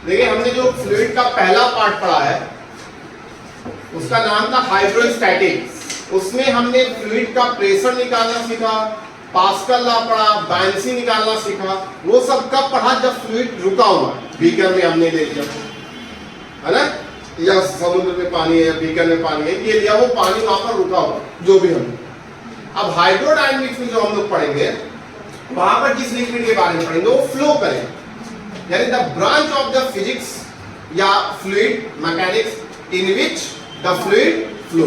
देखिए हमने जो फ्लूइड का पहला पार्ट पढ़ा है उसका नाम था हाइड्रोस्टैटिक। उसमें हमने फ्लूइड का प्रेशर निकालना सीखा, पास्कल लॉ पढ़ा, बायन्सी निकालना सीखा। वो सब कब पढ़ा? जब फ्लूइड रुका हुआ बीकर में हमने ले लिया है ना, या समुद्र में पानी है या बीकर में पानी है, ये लिया, वो पानी वहां पर रुका हुआ जो भी हमने। अब हाइड्रोडायनेमिक्स में जो हम लोग पढ़ेंगे वहां पर जिस लिक्विड के बारे में पढ़ेंगे वो फ्लो करेगा, यानी the branch of the physics या fluid mechanics in which the fluid flow,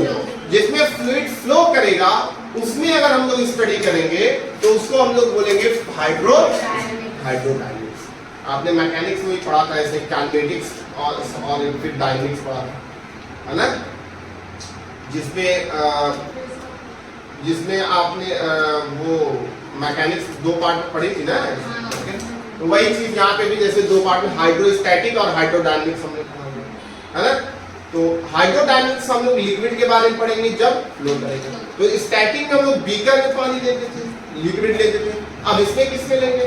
जिसमें फ्लूइड फ्लो करेगा उसमें अगर हम लोग स्टडी करेंगे तो उसको हम लोग बोलेंगे हाइड्रोडायनेमिक्स। आपने मैकेनिक्स में भी पढ़ा था ऐसे, काइनेटिक्स और फिर डायनेमिक्स पढ़ा था, है ना, जिसमें आपने वो मैकेनिक्स दो पार्ट पढ़ी थी ना। तो वही चीज यहाँ पे भी जैसे दो पार्ट में हाइड्रोस्टैटिक और हाइड्रोडायनेमिक्स हमने पढ़ा है ना। तो हाइड्रोडायनेमिक्स हम लोग लिक्विड के बारे में पढ़ेंगे जब फ्लो करेगा। तो स्टैटिक में हम लोग बीकर में पानी लेते थे, लिक्विड लेते थे। अब इसमें किसमें लेंगे?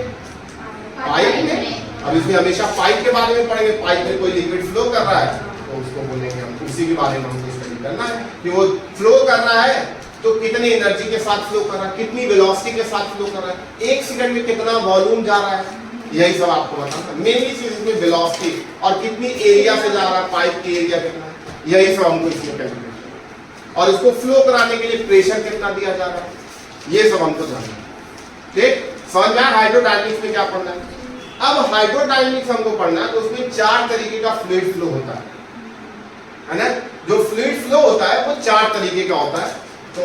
पाइप में। अब इसमें हमेशा पाइप के बारे में पढ़ेंगे। पाइप में कोई लिक्विड फ्लो कर रहा है तो उसको बोलेंगे हम, उसी के बारे में हमको स्टडी करना है कि वो फ्लो कर रहा है तो कितनी एनर्जी के साथ फ्लो कर रहा है, कितनी वेलोसिटी के साथ फ्लो कर रहा है, एक सेकंड में कितना वॉल्यूम जा रहा है, यही सब आपको बताना है। मेनली चीज इसमें वेलोसिटी और कितनी एरिया से जा रहा है, पाइप की एरिया कितना है, यही सब हमको इसमें कैलकुलेट करना है। और इसको फ्लो कराने के लिए प्रेशर कितना दिया जा रहा है, ये सब हमको जानना है। ठीक, समझ में आया हाइड्रोडायनेमिक्स में क्या पढ़ना है। अब हाइड्रोडायनेमिक्स हमको पढ़ना है तो उसमें चार तरीके का फ्लूइड फ्लो होता है ना। जो फ्लूइड फ्लो होता है वो चार तरीके का होता है। तो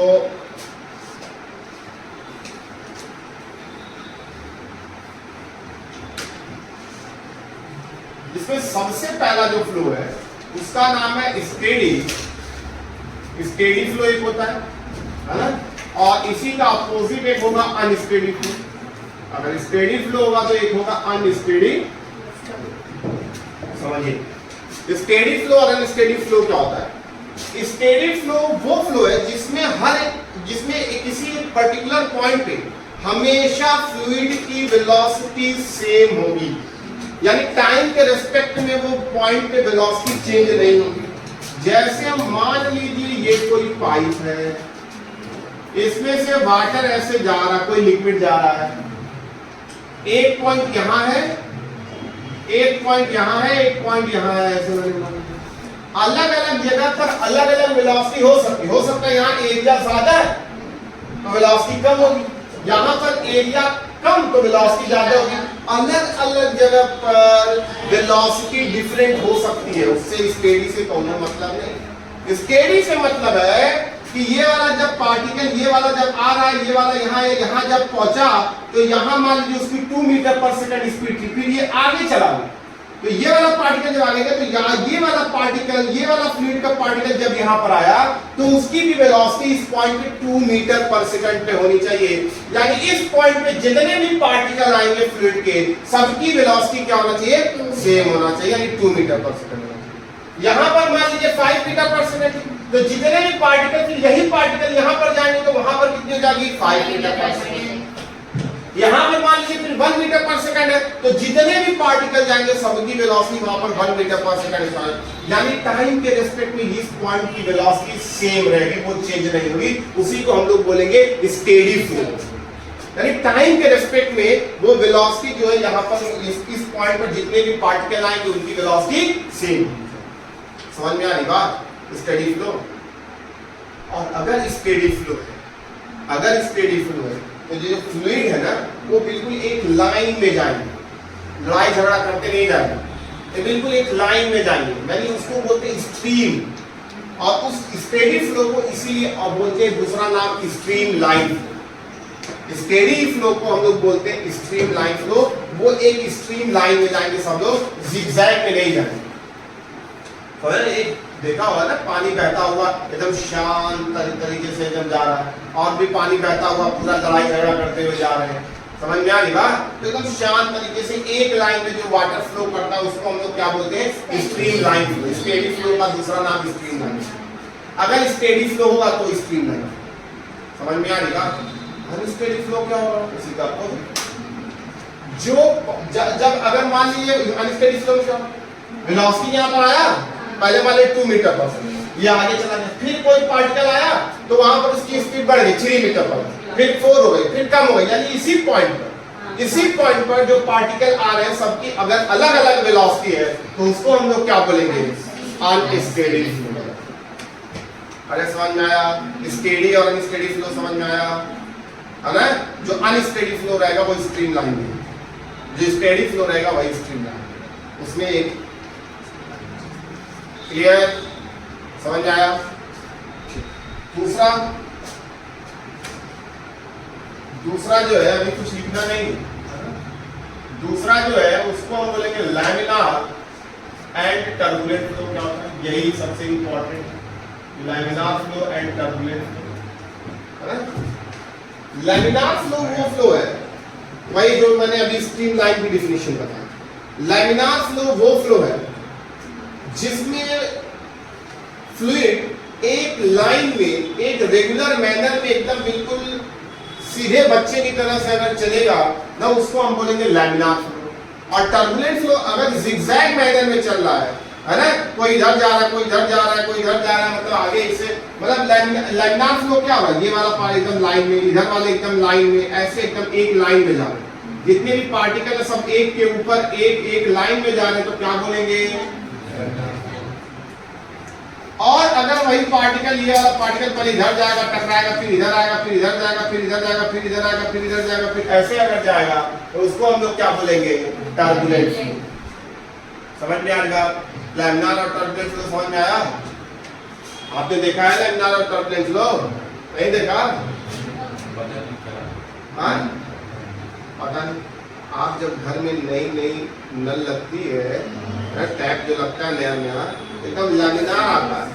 इसमें सबसे पहला जो फ्लो है उसका नाम है स्टेडी फ्लो एक होता है ना, और इसी का अपोजिट एक होगा अनस्टेडी फ्लो। अगर स्टेडी फ्लो होगा तो एक होगा अनस्टेडी। समझिए स्टेडी फ्लो और अनस्टेडी फ्लो क्या होता है। स्टेडी फ्लो वो फ्लो है जिसमें किसी पर्टिकुलर पॉइंट पे हमेशा फ्लूइड की वेलोसिटी सेम होगी, यानी टाइम के रेस्पेक्ट में वो पॉइंट पे वेलोसिटी चेंज नहीं होगी। जैसे हम मान लीजिए ये कोई पाइप है, इसमें से वाटर ऐसे जा रहा है, कोई लिक्विड जा रहा है, एक पॉइंट यहां है, एक पॉइंट यहां है, एक पॉइंट यहां है, ऐसे अलग अलग जगह पर अलग अलग वेलोसिटी हो सकता है यहाँ एरिया ज्यादा है तो वेलोसिटी कम होगी, यहाँ पर एरिया कम तो वेलोसिटी ज्यादा होगी। अलग अलग जगह पर वेलोसिटी डिफरेंट हो सकती है, उससे स्टेडी से कोई मतलब नहीं। स्टेडी से मतलब है कि ये वाला जब पार्टिकल ये वाला जब आ रहा है, ये वाला यहाँ है, यहाँ जब पहुंचा तो यहाँ मान लीजिए उसकी 2 मीटर पर सेकंड स्पीड थी, फिर ये आगे चला गया तो ये वाला पार्टिकल जब आगे गया तो यहाँ ये वाला पार्टिकल, ये वाला फ्लूइड का पार्टिकल जब यहाँ पर आया तो उसकी भी वेलोसिटी इस पॉइंट पे 2 मीटर पर सेकंड पे होनी चाहिए। यानी इस पॉइंट पे जितने भी पार्टिकल आएंगे फ्लूइड के सबकी वेलोसिटी क्या होना चाहिए? सेम होना चाहिए, यानी 2 मीटर पर सेकंड होना चाहिए। यहाँ पर मान लीजिए 5 मीटर पर सेकंड, तो जितने भी पार्टिकल फिर यही पार्टिकल यहाँ पर जाएंगे तो वहां पर कितनी हो जाएगी? 5 मीटर पर सेकंड। यहाँ पर मान लीजिए फिर 1 मीटर पर सेकंड है तो जितने भी पार्टिकल जाएंगे सबकी वेलोसिटी वहां पर 1 मीटर पर सेकंड है, यानी टाइम के रिस्पेक्ट में इस पॉइंट की वेलोसिटी सेम रहेगी, वो चेंज नहीं होगी। उसी को हम लोग बोलेंगे स्टेडी फ्लो, यानी टाइम के रिस्पेक्ट में वो वेलोसिटी जो है यहाँ पर इस पॉइंट पर जितने भी पार्टिकल आएंगे उनकी वेलोसिटी सेम। समझ में आ रही बात? Steady flow. और अगर स्टेडी फ्लो है तो जो फ्लूइड है ना वो बिल्कुल एक लाइन में जाएंगे, लड़ाई झगड़ा करते नहीं जाएंगे, ये बिल्कुल एक लाइन में जाएंगे, यानी उसको बोलते हैं स्ट्रीम। और उस स्टेडी फ्लो को इसीलिए बोलते हैं दूसरा नाम स्ट्रीम लाइन। स्टेडी फ्लो को हम लोग बोलते हैं स्ट्रीम लाइन फ्लो। वो एक स्ट्रीम लाइन में जाएंगे, सब लोग जिगजैग में नहीं जाएंगे। तो एक देखा होगा ना पानी बहता हुआ एकदम शांत तरीके से एकदम जा रहा है, और भी पानी बहता हुआ पूरा लड़ाई झगड़ा करते हुए जा रहे हैं। समझ में आ रही बात? तो एकदम शांत तरीके से एक लाइन में जो वाटर फ्लो करता है उसको हम लोग क्या बोलते हैं? Stream line flow. Steady flow का दूसरा नाम स्ट्रीम लाइन। अगर स्टेडी फ्लो होगा तो स्ट्रीम लाइन। समझ में आ रही बात? अनस्टेडी फ्लो क्या होगा? इसी का जो जब अगर मान लीजिए अनस्टेडी फ्लो क्या वेलोसिटी यहाँ पर आया, पहले मान 2 मीटर पर, ये आगे चला गया, फिर कोई पार्टिकल आया तो वहां पर उसकी स्पीड बढ़ गई 3 मीटर पर, फिर 4 हो गई, फिर कम हो गई, यानी इसी पॉइंट पर जो पार्टिकल आ रहे हैं सबकी अगर अलग अलग वेलोसिटी है तो उसको हम लोग क्या बोलेंगे, अनस्टेडी फ्लो। अरे समझ में आया? स्टेडी और अनस्टेडी फ्लो समझ में आया है ना? जो अनस्टेडी फ्लो रहेगा वो स्ट्रीमलाइन में, जो स्टेडी फ्लो रहेगा वही स्ट्रीमलाइन, उसमें एक क्लियर समझ में आया? दूसरा जो है अभी कुछ लिखना नहीं, दूसरा जो है उसको हम बोलेंगे लैमिनार एंड टर्बुलेंट फ्लो। क्या होता है? यही सबसे important, laminar flow and turbulent flow है ना? लैमिनार फ्लो वो फ्लो है, वही जो मैंने अभी स्ट्रीमलाइन की डिफिनेशन बताया। लैमिनार फ्लो वो फ्लो है जिसमें फ्लूइड एक लाइन में, एक रेगुलर मैनर में एकदम बिल्कुल सीधे बच्चे की तरह से अगर चलेगा ना, उसको हम बोलेंगे लैमिनार फ्लो। और टर्बुलेंट फ्लो अगर जिगजैग मैनर में चल रहा है ना, कोई इधर जा रहा है, कोई इधर जा रहा है, कोई इधर जा रहा है, मतलब आगे इससे, मतलब लैमिनार फ्लो क्या होगा, ये वाला पार्ट एकदम लाइन में, इधर वाले एकदम लाइन में, ऐसे एकदम एक लाइन में जा रहे हैं, जितने भी पार्टिकल है सब एक के ऊपर एक एक लाइन में जा रहे हैं, तो क्या बोलेंगे? और अगर वही पार्टिकल, ये वाला पार्टिकल पहले इधर जाएगा, टकराएगा, फिर इधर आएगा, फिर इधर जाएगा, फिर इधर जाएगा, फिर इधर आएगा, फिर इधर जाएगा, फिर ऐसे अगर जाएगा तो उसको हम लोग क्या बोलेंगे? Turbulent flow. समझ में आएगा? लैमिनार और टर्बुलेंट फ्लो समझ में आया? आपने देखा है लैमिनार और टर्बुलेंट फ्लो? नहीं देखा? हाँ, पता नहीं। आप जब घर में नई नल लगती है, टैप जो लगता है नया नया, एकदम लैमिनार आता है।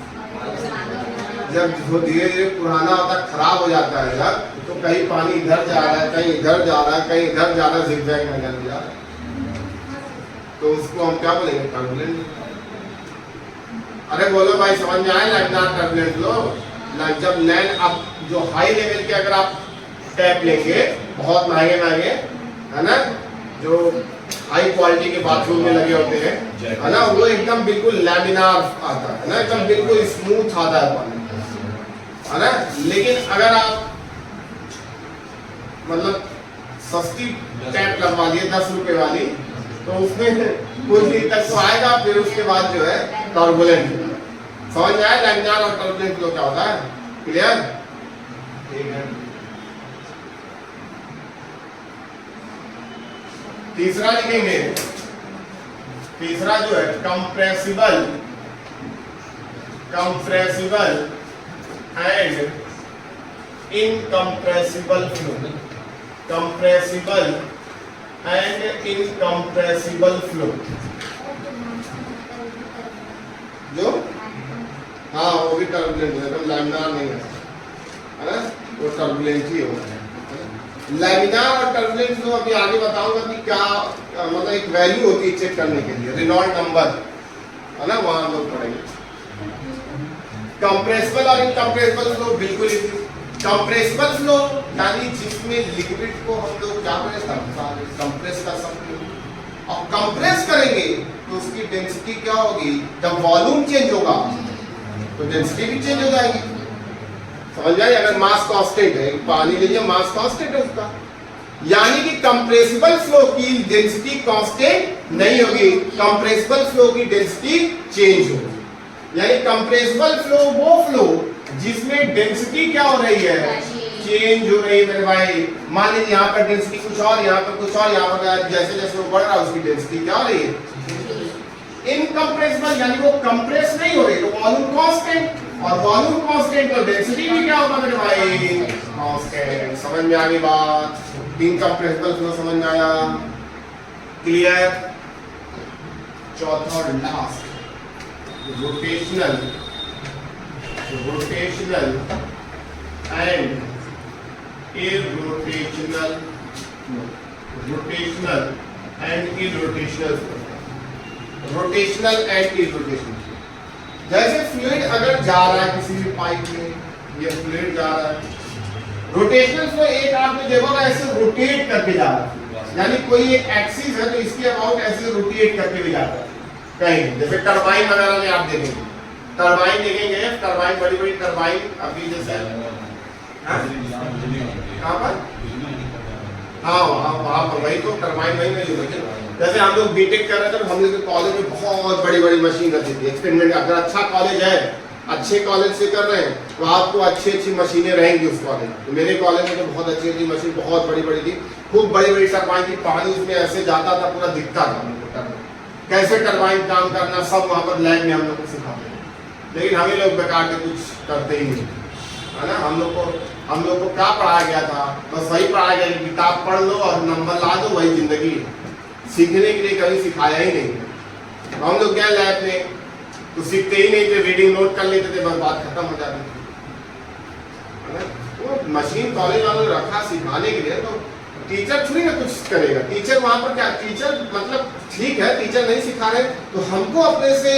जब धीरे धीरे पुराना होता है, खराब हो जाता है जब, तो कहीं पानी इधर जा रहा है, कहीं इधर जा रहा है, कहीं इधर जा रहा है, ज़िगज़ैग में जा रहा है, तो उसको हम क्या बोलेंगे? टर्बुलेंट। अरे बोलो भाई, समझ में आया लैमिनार टर्बुलेंट फ्लो? जब लैंड अब जो हाई लेवल के अगर आप टैप लेंगे, बहुत महंगे है ना, जो हाई क्वालिटी के बाथरूम में लगे होते हैं, है ना, वो एकदम बिल्कुल लैमिनार आता है ना, एकदम बिल्कुल स्मूथ आता है पानी, है ना। लेकिन अगर आप मतलब सस्ती टैप लगवा लिए 10 रुपए वाली, तो उसमें कुछ दिन तक तो आएगा, फिर उसके बाद जो है टर्बुलेंट। समझ में आया लैमिनार और टर्बुलेंट फ्लो क्या होता है? क्लियर? ठीक है। तीसरा लिखेंगे, तीसरा जो है compressible and incompressible flow. Compressible and incompressible flow जो, हाँ वो भी टर्बुलेंट है, तो लैमिनार नहीं है ना, वो टर्बुलेंट ही होता है। लैमिनार और टर्बुलेंट फ्लो अभी आगे बताऊंगा कि क्या मतलब एक वैल्यू होती है चेक करने के लिए, रेनॉल्ट नंबर, है ना, वहां लोग पढ़ेंगे। कंप्रेसिबल और इनकम्प्रेसिबल फ्लो बिल्कुल ही, कंप्रेसिबल फ्लो यानी जिसमें लिक्विड को हम लोग क्या करें? कंप्रेस कर सकते हैं, और कंप्रेस करेंगे तो उसकी डेंसिटी क्या होगी? जब वॉल्यूम चेंज होगा तो डेंसिटी भी चेंज हो जाएगी। समझ जाए? अगर मास कांस्टेंट है, पानी लीजिए, मास कांस्टेंट है उसका, यानी कि कंप्रेसिबल फ्लो की डेंसिटी कांस्टेंट नहीं होगी, कंप्रेसिबल फ्लो की डेंसिटी चेंज होगी। यानी कंप्रेसिबल फ्लो वो फ्लो जिसमें डेंसिटी क्या हो रही है? चेंज हो रही है मेरे भाई। मान लीजिए यहाँ पर डेंसिटी कुछ और, यहाँ पर कुछ और, यहाँ पर जैसे जैसे वो बढ़ रहा है उसकी डेंसिटी क्या हो रही है? इनकम्प्रेसिबल, यानी वो कंप्रेस नहीं हो रही, तो वॉल्यूम कांस्टेंट, और वॉल्यूम कांस्टेंट तो डेंसिटी भी क्या होगा मेरे भाई? कांस्टेंट। समझ में आ गई बात? इनकम्प्रेसिबल फ्लो समझ में आया? क्लियर? चौथा और last, rotational and irrotational, rotational and irrotational, rotational and irrotational. जैसे फ्लूइड अगर जा रहा है किसी भी पाइप में, ये फ्लूइड जा रहा है, रोटेशनल फ्लो एक आपने देखोगे ऐसे रोटेट करके जा रहा है, यानी कोई एक एक्सिस है तो इसके अबाउट ऐसे रोटेट करके भी जाता है, कहीं नहीं। जैसे टरबाइन वगैरह में आप देखेंगे, टरबाइन देखेंगे, टरबाइन बड़ी बड़ी टरबाइन अभी जैसे कहाँ पर, हाँ वहाँ पर वही तो टरबाइन वही में यूज होती है। जैसे हम लोग बीटेक कर रहे थे तो हम लोग के कॉलेज में बहुत बड़ी बड़ी मशीन रहती थी एक्सपेरिमेंट। अगर अच्छा कॉलेज है, अच्छे कॉलेज से कर रहे हैं तो आपको अच्छी अच्छी मशीनें रहेंगी उस कॉलेज में। तो मेरे कॉलेज में तो बहुत अच्छी अच्छी मशीन बहुत बड़ी बड़ी थी, खूब बड़ी बड़ी टरबाइन थी, पानी उसमें ऐसे जाता था पूरा दिखता था हमको कैसे टरबाइन काम करना, सब वहाँ पर लैब में हम लोग को सिखाते हैं। लेकिन हमें लोग बेकार के कुछ करते ही नहीं, है ना। हम लोग को क्या पढ़ाया गया था, बस वही पढ़ाया गया कि किताब पढ़ लो और नंबर ला दो, वही जिंदगी है। सीखने के लिए कभी सिखाया ही नहीं। हम लोग गए लैब में तो सीखते ही नहीं थे, रीडिंग नोट कर लेते थे, बस बात खत्म हो जाती थी। वो मशीन कॉलेज वालों ने रखा सिखाने के लिए, तो टीचर थोड़ी ना कुछ करेगा। टीचर वहां पर क्या, टीचर मतलब ठीक है टीचर नहीं सिखा रहे तो हमको अपने से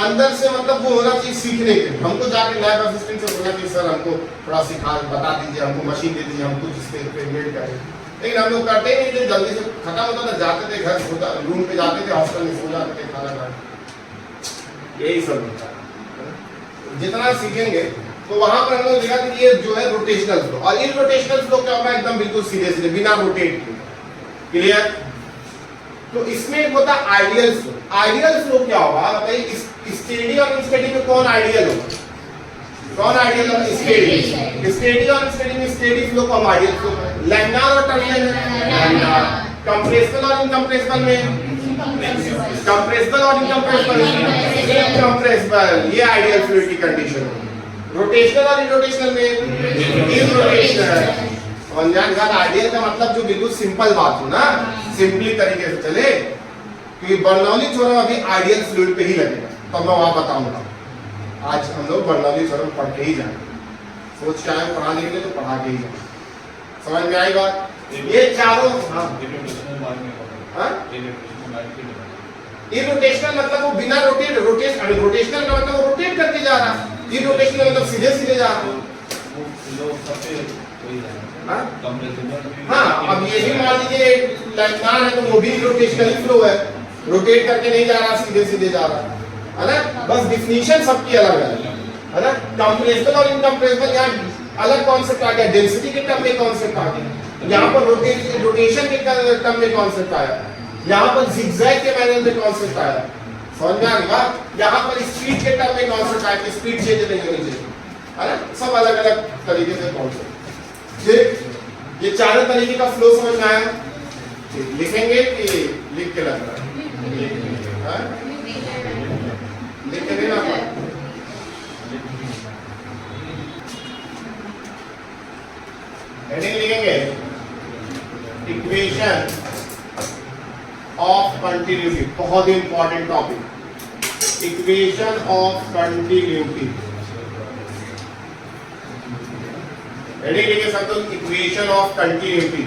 अंदर से मतलब वो होना चाहिए सीखने के। हमको जाके लैब असिस्टेंट से बोलना चाहिए सर हमको थोड़ा सिखा बता दीजिए, हमको मशीन दे दीजिए, हमको जिससे एक्सपेरिमेंट करें। लेकिन हम लोग करते ही नहीं थे, जल्दी से खत्म होता था, जाते थे घर, सोता रूम पे जाते थे, हॉस्टल में सो जाते थे खाना खाने। यही सब होता है। जितना सीखेंगे तो वहां पर हम लोग देखा कि ये जो है रोटेशनल फ्लो, और इररोटेशनल फ्लो क्या होगा, एकदम बिल्कुल सीधे सीधे बिना रोटेट किए। क्लियर। तो इसमें एक होता है आइडियल फ्लो। आइडियल फ्लो क्या होगा बताइए, स्टेडी और अनस्टेडी में कौन आइडियल होगा, कौन आइडियल होगा, स्टेडी। स्टेडी और अनस्टेडी में स्टेडी फ्लो को हम आइडियल फ्लो करें। लैमिनार और टर्मिनल लैमिनार। कंप्रेसिबल और इनकंप्रेसिबल में कंप्रेसिबल और इनकंप्रेसिबल इनकंप्रेसिबल, ये आइडियल फ्लूइड की कंडीशन है। रोटेशनल और इरोटेशनल में इरोटेशनल। और यार आइडियल का मतलब जो बिल्कुल सिंपल बात हो ना, सिंपली तरीके से चले, क्योंकि बर्नौली थ्योरम अभी आइडियल फ्लूइड पे ही लगेगा, तो मैं वहां बताऊंगा। आज हम लोग बर्नौली थ्योरम पढ़ के ही जाएंगे, सोच के आए पढ़ाने के लिए तो पढ़ा के ही जाएंगे। समझ में आई बात। ये चारों इरोटेशनल मतलब वो बिना रोटेशनल का मतलब वो रोटेट करके जा रहा है, इरोटेशनल मतलब सीधे सीधे जा रहा है। हाँ, अब ये भी मान लीजिए लैमिनार है तो वो भी रोटेशनल फ्लो है, रोटेट करके नहीं जा रहा, सीधे सीधे जा रहा है ना। बस डिफिनीशन सबकी अलग है ना। कंप्रेसिबल और इनकंप्रेसिबल यहाँ अलग कॉन्सेप्ट आ गया, डेंसिटी के टर्म में कॉन्सेप्ट आ गया, यहाँ पर रोटेशन के टर्म में कॉन्सेप्ट आया, यहाँ पर जिगजैग के मैनर में कॉन्सेप्ट आया। समझ में आ गया। यहाँ पर स्पीड के टर्म में कॉन्सेप्ट आया कि स्पीड चेंज नहीं होनी चाहिए, है ना। सब अलग अलग तरीके से कॉन्सेप्ट। ये चारों तरीके का फ्लो समझ में आया। लिखेंगे कि लिख के रखना, लिख के देना। हेडिंग लिखेंगे इक्वेशन ऑफ कंटिन्यूटी, बहुत ही important topic, equation of continuity. Heading लिखे सब लोग, equation of continuity.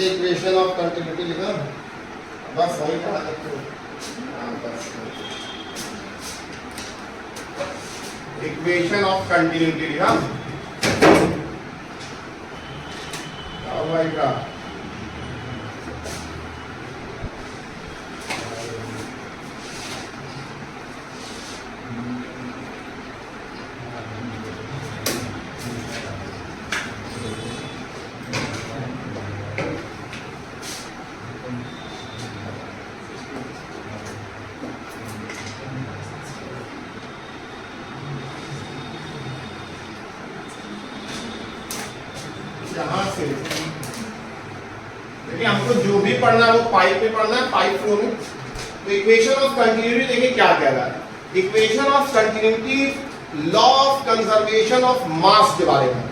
Equation of continuity लिखा, बस वही पढ़ा सकते हो। इक्वेशन ऑफ कंटिन्यूटी लिखा भाई का। देखिए हमको जो भी पढ़ना है वो पाइप में पढ़ना है, पाइप फ्लो में। तो इक्वेशन ऑफ कंटिन्यूटी देखिए क्या कह रहा है। Equation of continuity law of conservation of mass के बारे में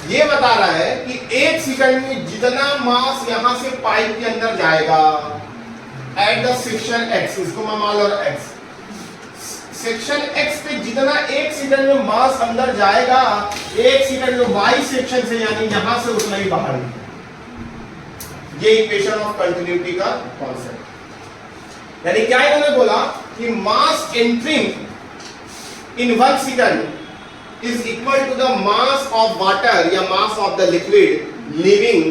ये बता रहा है कि एक सेकंड में जितना मास यहां से पाइप के अंदर जाएगा एट द सेक्शन एक्स, इसको मैं मान लो एक्स, सेक्शन एक्स पे जितना एक सेकंड में मास अंदर जाएगा, एक सेकंड में वाई सेक्शन से यानी यहां से उतना ही बाहर निकलेगा। ये इक्वेशन ऑफ कंटिन्यूटी का कॉन्सेप्ट। यानी क्या इन्होंने बोला कि mass entering in 1 second is equal to the mass of water या mass of the liquid leaving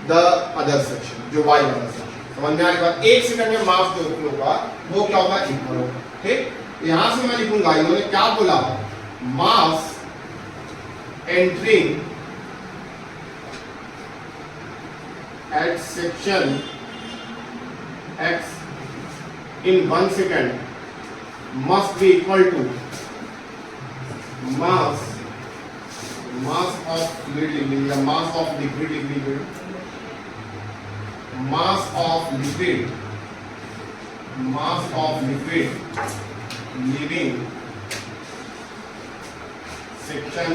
the other section, जो y वाला सेक्शन। समझ में आ रही बात? एक सेकंड में मास जो फ्लो का वो क्या होगा, इक्वल होगा। ठीक, यहां से मैं लिखूंगा, इन्होंने क्या बोला, मास entering at section x in 1 second must be equal to mass of fluid leaving या mass of liquid leaving section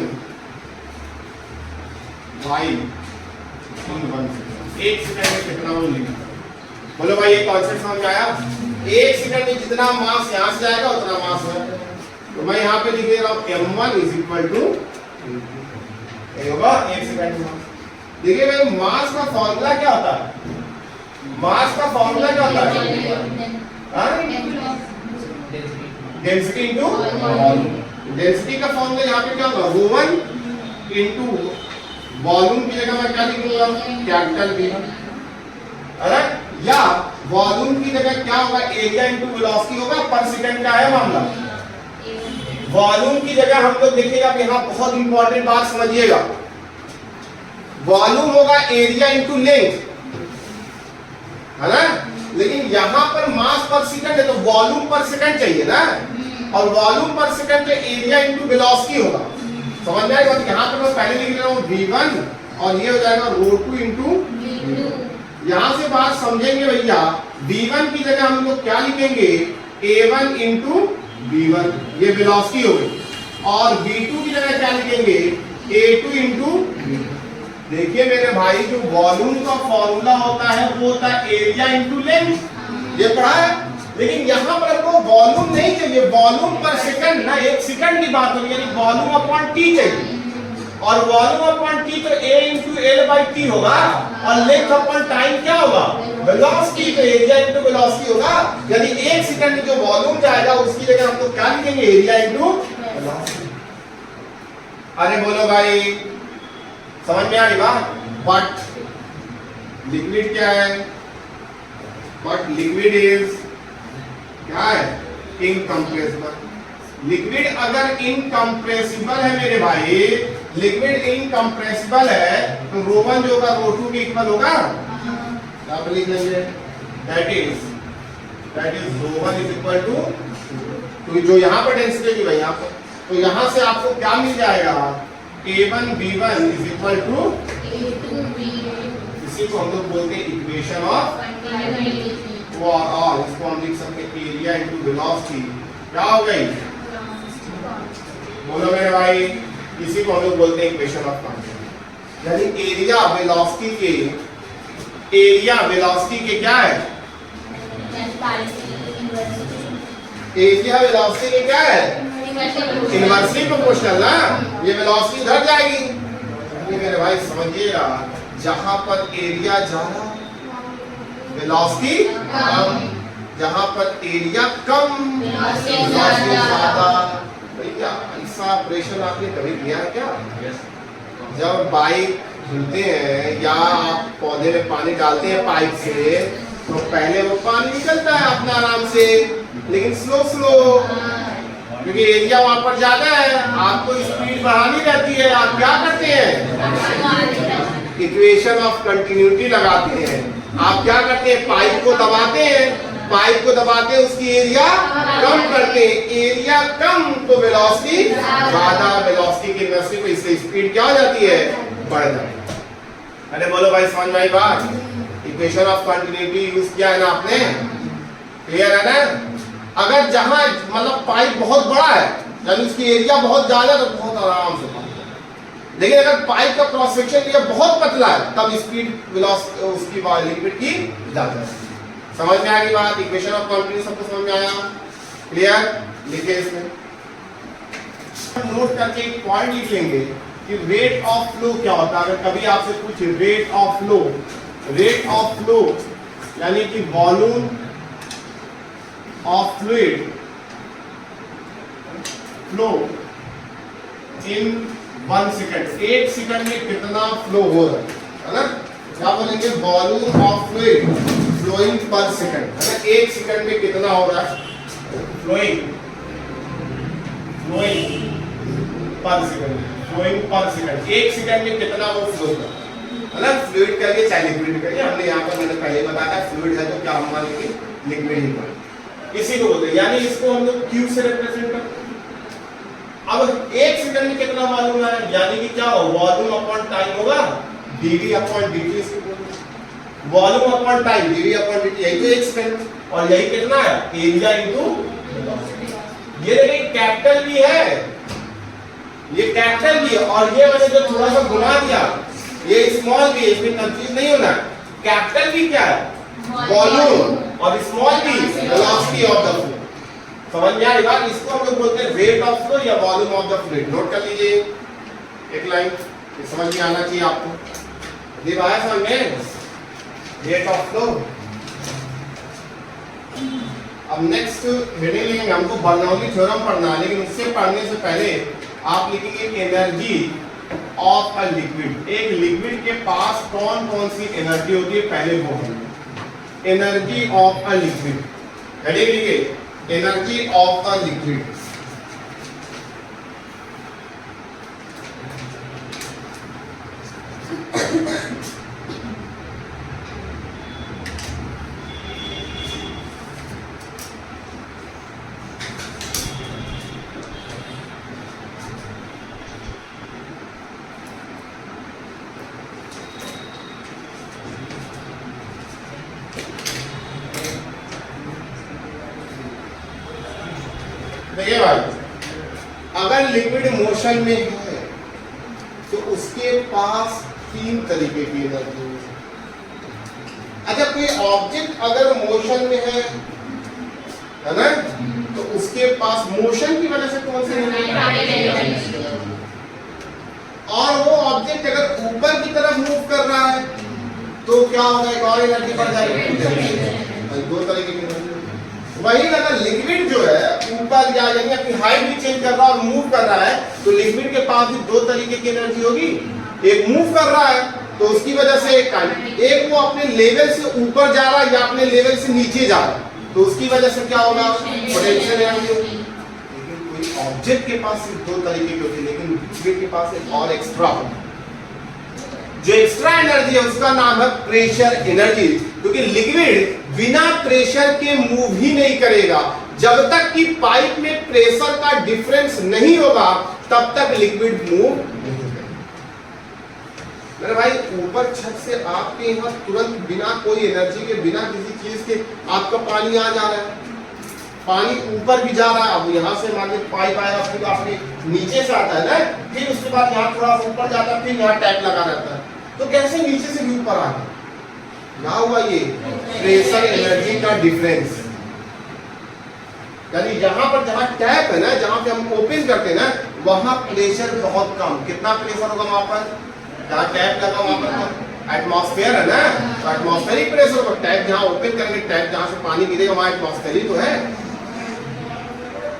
y in 1 second। एक सेकंड में कितना वो लिखना, बोलो भाई ये कॉन्सेप्ट समझ में आया? एक सेकंड में जितना मास यहां से जाएगा उतना मास है। तो मैं यहां पे लिख दे रहा हूं m1 = ये होगा एक सेकंड में। देखिए भाई मास का फार्मूला क्या होता है? मास का फार्मूला क्या होता है? Density into volume. डेंसिटी का फार्मूला यहां पे क्या होगा, ρ1 इनटू वॉल्यूम की जगह मैं क्या लिखूंगा, कैपिटल V। अरे या वॉल्यूम की जगह क्या होगा, एरिया इनटू वेलोसिटी होगा, पर सेकंड का है मामला। वॉल्यूम की जगह हम लोग देखिएगा, यहां बहुत इंपॉर्टेंट बात समझिएगा, वॉल्यूम होगा एरिया इनटू लेंथ, है ना? लेकिन यहां पर मास पर सेकंड है तो वॉल्यूम पर सेकंड चाहिए ना, और वॉल्यूम पर सेकंड पे एरिया इनटू वेलोसिटी होगा। समझ में आएगा? यहाँ पर मैं पहले लिख रहा हूँ v1 और ये हो जाएगा ρ2 इनटू। यहाँ से बात समझेंगे भैया, v1 की जगह हम लोग क्या लिखेंगे, a1 इनटू v1, ये वेलोसिटी हो गई, और v2 की जगह क्या लिखेंगे, a2 इनटू। देखिए मेरे भाई, जो वॉल्यूम का फॉर्मूला होता है वो होता है एरिया इनटू लेंथ, ये पढ़ा है। लेकिन यहाँ पर आपको वॉल्यूम नहीं चाहिए, वॉल्यूम पर सेकंड ना, एक सेकंड की बात होगी, यानी वॉल्यूम अपॉन टी चाहिए, और वॉल्यूम अपॉन टी तो a इनटू l/t होगा, और लेंथ अपॉन टाइम क्या होगा, वेलोसिटी, तो एरिया इनटू वेलोसिटी होगा। यानी एक सेकंड में जो वॉल्यूम जाएगा उसकी जगह हम तो क्या लिखेंगे, एरिया इनटू वेलोसिटी। अरे बोलो भाई, समझ में आ रही बात? बट लिक्विड क्या है, बट लिक्विड इज क्या है, इनकम्प्रेसिबल। लिक्विड अगर इनकम्प्रेसिबल है मेरे भाई, लिक्विड इनकम्प्रेसिबल है तो ρ1 जो होगा ρ2 के इक्वल होगा। क्या लिख लेंगे, दैट इज ρ1 = तो जो यहाँ पर डेंसिटी की भाई यहाँ पर, तो यहाँ से आपको क्या मिल जाएगा, a1 b1 = इसी को हम लोग बोलते हैं इक्वेशन ऑफ, और इसको हम लिख सकते हैं एरिया इनटू वेलोसिटी। क्या हो गई, बोलो मेरे भाई, इसी को हम लोग बोलते हैं इक्वेशन ऑफ क्वांटिटी। यानी एरिया वेलोसिटी के क्या है, एरिया वेलोसिटी के क्या है, इनवर्सली प्रोपोर्शनल ना, ये वेलोसिटी इधर जाएगी। मेरे भाई समझिएगा, जहां पर एरिया ज्यादा वेलोसिटी कम, जहां पर एरिया कम वेलोसिटी ज्यादा। भैया ऐसा ऑपरेशन आपने कभी किया है क्या? जब बाइक धुलते हैं या आप पौधे में पानी डालते हैं पाइप से, तो पहले वो पानी निकलता है अपना आराम से, लेकिन स्लो, क्योंकि एरिया वहां पर ज्यादा है, आपको स्पीड बढ़ानी रहती है। आप क्या करते हैं, इक्वेशन ऑफ कंटिन्यूटी लगाते हैं। आप क्या करते हैं, पाइप को दबाते हैं, उसकी एरिया कम करते हैं, एरिया कम तो वेलोसिटी ज्यादा, वेलोसिटी की इनवर्सली पे इससे स्पीड क्या हो जाती है, बढ़ जाती है। अरे बोलो भाई, समझ में आई बात? इक्वेशन ऑफ कंटिन्यूटी यूज किया है ना आपने, क्लियर है ना? अगर जहां मतलब पाइप बहुत बड़ा है, यानी उसकी एरिया बहुत ज्यादा, तो बहुत आराम से, लेकिन अगर पाइप का क्रॉस सेक्शन एरिया बहुत पतला है, तब स्पीड वेलोसिटी उसकी लिक्विड की ज्यादा है। समझ में आ गई बात? इक्वेशन ऑफ कंटिन्यूटी सबको समझ में आया, क्लियर? लिखिए इसमें नोट करके एक पॉइंट लिख लेंगे कि रेट ऑफ फ्लो क्या होता है। अगर कभी आपसे पूछे रेट ऑफ फ्लो यानी कि volume of fluid flow in 1 second, 1 second में कितना फ्लो हो रहा है ना? क्या बोलेंगे? Volume of fluid flowing per second, है ना? 1 सेकंड में कितना हो रहा है flowing per second, flowing per second, 1 second में कितना वो फ्लो कर रहा है ना? फ्लूइड करिए चाहे लिक्विड करिए, हमने यहाँ पर मैंने पहले बताया फ्लूइड है तो क्या हम मानेंगे? लिक्विड ही मानेंगे। इसी को बोलते हैं, यानी इसको हम लोग क्यू से रिप्रेजेंट करते हैं। अब 1 सेकंड में कितना मालूम है, यानी कि क्या वॉल्यूम अपॉन टाइम होगा dv अपॉन dt, इसको बोलते volume upon time dv upon dt, यही तो 1 सेकंड, और यही कितना है? Area into velocity. ये देखिए कैपिटल भी है, ये कैपिटल भी है, और ये मैंने जो थोड़ा सा घुमा दिया ये स्मॉल भी है, इसमें कंफ्यूज नहीं होना। कैपिटल भी क्या है? वॉल्यूम, और स्मॉल भी वेलोसिटी ऑफ द फ्लो। समझ में आ रही बात? इसको हम लोग बोलते हैं रेट ऑफ फ्लो या volume of the fluid. Note कर लीजिए एक लाइन, ये समझ में आना चाहिए आपको। ये आया समझ में? Rate of flow. अब नेक्स्ट हेडिंग लेंगे, हमको बर्नौली थ्योरम पढ़ना है, लेकिन उससे पढ़ने से पहले आप लिखेंगे एनर्जी ऑफ अ लिक्विड। एक लिक्विड के पास कौन कौन सी एनर्जी होती है पहले वो है energy of a liquid. Heading लिखिए एनर्जी ऑफ अ लिक्विड। देखिए भाई, अगर लिक्विड मोशन में है तो उसके पास 3 तरीके की एनर्जी है। अच्छा, कोई ऑब्जेक्ट अगर मोशन में है ना, तो उसके पास मोशन की वजह से कौन सी एनर्जी, और वो ऑब्जेक्ट अगर ऊपर की तरफ मूव कर रहा है तो क्या होगा? एक और एनर्जी बढ़ जाएगी। 2 तरीके की एनर्जी। वही अगर लिक्विड जो है ऊपर या यानी अपनी हाइट भी चेंज कर रहा है और मूव कर रहा है, तो लिक्विड के पास भी 2 तरीके की एनर्जी होगी। एक मूव कर रहा है तो उसकी वजह से एक वो अपने लेवल से ऊपर जा रहा है या अपने लेवल से नीचे जा रहा है, तो उसकी वजह से क्या होगा? पोटेंशियल एनर्जी होगी। लेकिन कोई ऑब्जेक्ट के पास सिर्फ 2 तरीके की होती है, लेकिन लिक्विड के पास एक और एक्स्ट्रा होती है। जो एक्स्ट्रा एनर्जी है उसका नाम है प्रेशर एनर्जी, क्योंकि लिक्विड बिना प्रेशर के मूव ही नहीं करेगा। जब तक कि पाइप में प्रेशर का डिफरेंस नहीं होगा तब तक लिक्विड मूव नहीं करेगा। मेरे भाई, ऊपर छत से आपके यहाँ तुरंत बिना कोई एनर्जी के, बिना किसी चीज के आपका पानी आ जा रहा है, पानी ऊपर भी जा रहा है। अब यहाँ से मान लीजिए पाइप आया, फिर आपके नीचे से आता है ना, फिर उसके बाद यहाँ थोड़ा सा ऊपर जाता है, फिर यहाँ टैप लगा रहता है, तो कैसे नीचे से भी ऊपर आ गया? क्या हुआ? ये प्रेशर एनर्जी का डिफरेंस। यानी यहाँ पर जहाँ टैप है ना, जहाँ पे हम ओपन करते हैं ना, वहाँ प्रेशर बहुत कम। कितना प्रेशर होगा वहां पर? जहाँ टैप लगा वहां पर एटमॉस्फेयर है ना, तो एटमॉस्फेरिक प्रेशर होगा। टैप जहाँ ओपन करेंगे, टैप जहाँ से पानी गिरेगा वहाँ एटमॉस्फेरिक तो है,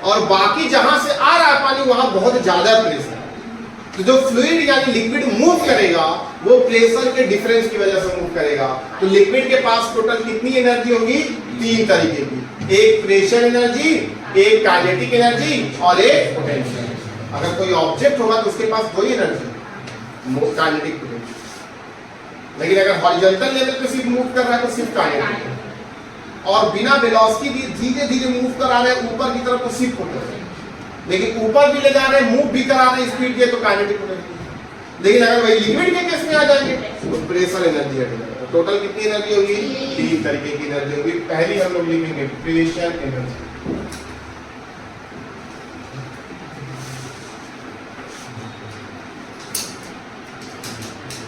और बाकी जहाँ से आ रहा है पानी वहाँ बहुत ज्यादा प्रेशर। तो जो फ्लूइड यानी लिक्विड मूव करेगा वो प्रेशर के डिफरेंस की वजह से मूव करेगा। तो लिक्विड के पास टोटल कितनी एनर्जी होगी? 3 तरीके की, एक प्रेशर एनर्जी, एक काइनेटिक एनर्जी और एक पोटेंशियल। अगर कोई ऑब्जेक्ट होगा तो उसके पास 2 एनर्जी, काइनेटिक पोटेंशियल। लेकिन अगर हॉरिजॉन्टल लेवल पे सिर्फ मूव कर रहा है तो सिर्फ काइनेटिक, और बिना वेलोसिटी भी धीरे धीरे मूव करा रहे हैं ऊपर की तरफ तो सिर्फ पोटेंशियल। लेकिन ऊपर भी ले जा रहे हैं, मूव भी करा रहे हैं स्पीड के, तो काइनेटिक पोटेंशियल। लेकिन अगर वही लिक्विड के केस में आ जाएंगे तो प्रेशर एनर्जी हटेगा। टोटल कितनी एनर्जी होगी? 3 तरीके की एनर्जी होगी। पहली हम लोग लिखेंगे प्रेशर एनर्जी।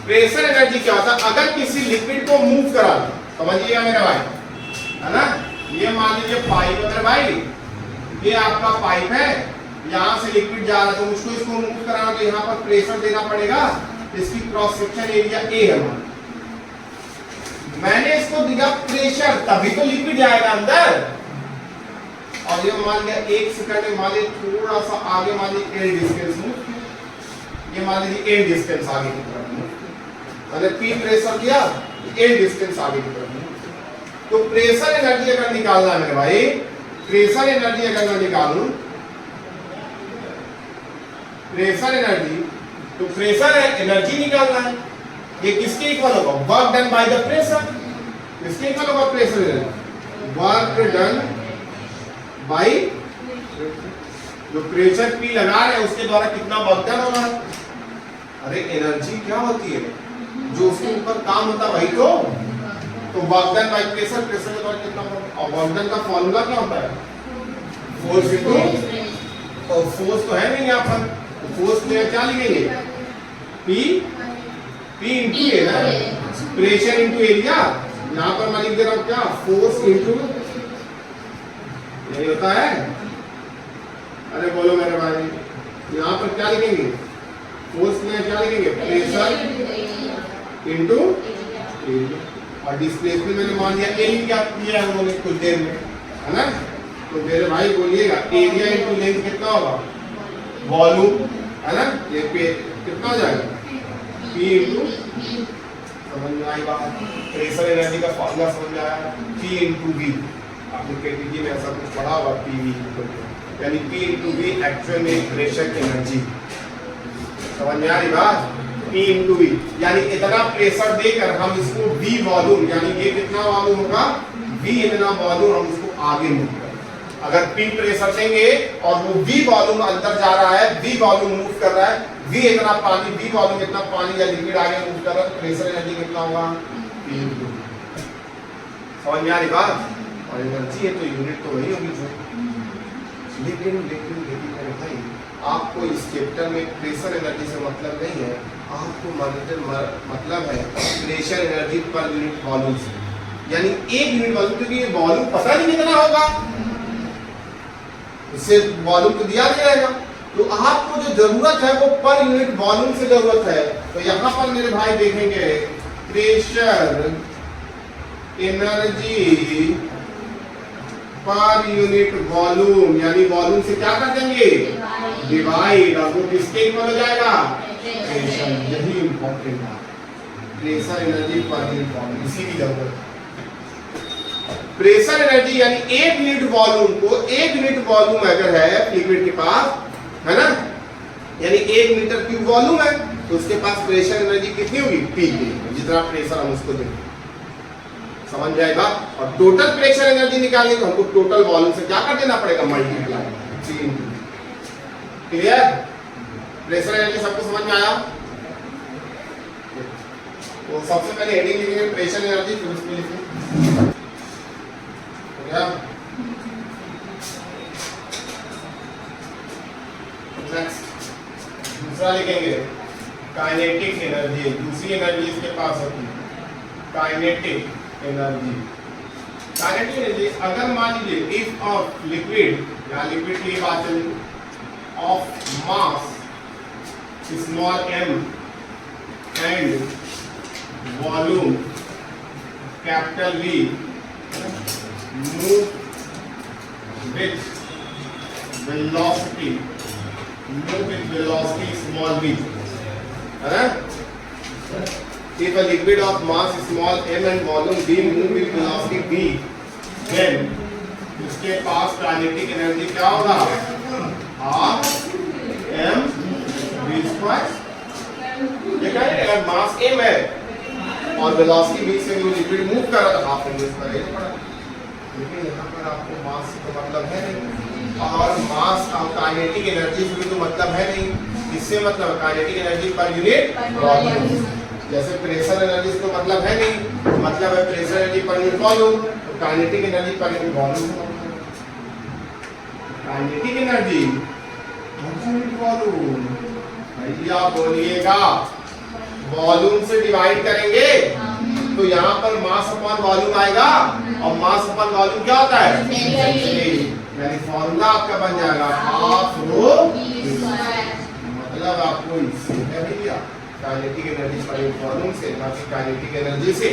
प्रेशर एनर्जी क्या होता है? अगर किसी लिक्विड को मूव करा, समझिएगा मेरे भाई, है ना, ये मान लीजिए पाइप है भाई, ये आपका पाइप है, यहाँ से लिक्विड जा रहा है, तो मुझको इसको मूव कराना तो यहाँ पर प्रेशर देना पड़ेगा। इसकी क्रॉस सेक्शन एरिया ए है, मैंने इसको दिया प्रेशर, तभी तो लिक्विड जाएगा अंदर। और ये मान लिया 1 सेकंड में, मान लिया थोड़ा सा आगे, मान लिया एयर डिस्टेंस ये मान लीजिए एन डिस्टेंस आगे की तरफ मूव, मैंने पी प्रेशर किया, एन डिस्टेंस आगे की तरफ मूव। तो प्रेशर एनर्जी अगर निकालना है मेरे भाई, प्रेशर एनर्जी अगर मैं निकालूं, प्रेशर एनर्जी, तो प्रेशर एनर्जी निकालना है, ये किसके इक्वल होगा? Work done by the pressure. किसके इक्वल होगा pressure energy? Work done by, जो प्रेशर पी लगा रहे हैं उसके द्वारा कितना वर्क डन होगा। अरे एनर्जी क्या होती है? जो उसके ऊपर काम होता है वही तो work done by pressure, pressure के द्वारा कितना वर्क, और वर्क डन का फॉर्मूला क्या होता है? फोर्स इनटू, और फोर्स तो है नहीं यहाँ पर, तो फोर्स में क्या लिखेंगे? पी इंटू ए ना, प्रेशर इंटू एरिया। यहाँ पर मैं लिख दे रहा हूँ क्या? फोर्स इंटू, यही होता है। अरे बोलो मेरे भाई, यहाँ पर क्या लिखेंगे? फोर्स में क्या लिखेंगे? प्रेशर इंटू एरिया, और डिस्प्लेसमेंट मैंने मान लिया ए क्या किया है उन्होंने कुछ देर में, है ना? तो मेरे भाई बोलिएगा एरिया इंटू लेंथ कितना होगा? वॉल्यूम, है ना? ये पे कितना हो जाएगा? पी इंटू, समझ में आई बात? प्रेशर एनर्जी का फॉर्मूला समझ में आया? पी इंटू वी, आपने केटीजी में ऐसा कुछ पढ़ा होगा, पी वी यानी पी इंटू वी एक्चुअल में प्रेशर एनर्जी। समझ में आ रही बात? पी इंटू वी यानी इतना प्रेशर देकर हम इसको वी वॉल्यूम, यानी ये कितना वॉल्यूम होगा? वी इतना वॉल्यूम हम इसको आगे मूव करें। अगर पी प्रेशर देंगे और वो वी वॉल्यूम अंदर जा रहा है, वी वॉल्यूम मूव कर रहा है, वी इतना पानी, वी वॉल्यूम इतना पानी या लिक्विड आगे मूव कर रहा है, प्रेशर एनर्जी कितना होगा? P into. समझ में आ रही बात? और एनर्जी है तो यूनिट तो वही होगी जो, लेकिन मेरे भाई आपको इस चैप्टर में प्रेशर एनर्जी से मतलब नहीं है, आपको मतलब है pressure energy per unit volume से, यानी एक यूनिट वॉल्यूम, क्योंकि ये वॉल्यूम पता नहीं कितना होगा, इससे वॉल्यूम तो दिया नहीं रहेगा। तो आपको जो जरूरत है वो पर यूनिट वॉल्यूम से जरूरत है। तो यहाँ पर मेरे भाई देखेंगे pressure energy per unit volume, यानी वॉल्यूम से क्या कर देंगे? डिवाइड, और वो किसके इक्वल हो जाएगा? प्रेशर। यही इंपॉर्टेंट है, pressure energy per unit volume, इसी की जरूरत है। प्रेशर एनर्जी यानी एक यूनिट वॉल्यूम को, एक यूनिट वॉल्यूम अगर है लिक्विड के पास, है ना, यानी 1 मीटर क्यूब वॉल्यूम है, तो उसके पास प्रेशर एनर्जी कितनी होगी? पी, जितना प्रेशर हम उसको देंगे। समझ जाएगा? और टोटल प्रेशर एनर्जी निकालने को हमको टोटल वॉल्यूम से क्या कर देना पड़ेगा? मल्टीप्लाई। क्लियर? प्रेशर एनर्जी सबको समझ में आया? तो सबसे पहले हेडिंग लिखेंगे प्रेशर एनर्जी, फिर उसमें लिखेंगे दूसरा लिखेंगे काइनेटिक एनर्जी। दूसरी एनर्जी इसके पास होती है काइनेटिक एनर्जी। काइनेटिक एनर्जी अगर मान लीजिए इफ ऑफ लिक्विड, या लिक्विड की बात चली, of mass small m and volume capital V move with velocity, small v, है ना? If a liquid of mass small m and volume v move with velocity v, then उसके पास kinetic energy क्या होगा? Half m v square. देखा है, अगर मास m है और वेलोसिटी v से वो लिक्विड मूव कर रहा था, हाफ m v स्क्वायर ये पड़ा। लेकिन यहाँ पर आपको मास से तो मतलब है नहीं, और मास और काइनेटिक एनर्जी से भी तो मतलब है नहीं। इससे मतलब kinetic energy per unit volume, जैसे प्रेशर एनर्जी से तो मतलब है नहीं, मतलब है pressure energy per unit volume, तो kinetic energy per unit volume. Kinetic energy unit volume, भैया बोलिएगा वॉल्यूम से डिवाइड करेंगे तो यहाँ पर मास अपॉन वॉल्यूम आएगा, और मास अपॉन वॉल्यूम क्या होता है? यानी फॉर्मूला आपका बन जाएगा हाफ रो, मतलब आपको इससे क्या मिलेगा? काइनेटिक एनर्जी पर वॉल्यूम से, बाकी काइनेटिक एनर्जी से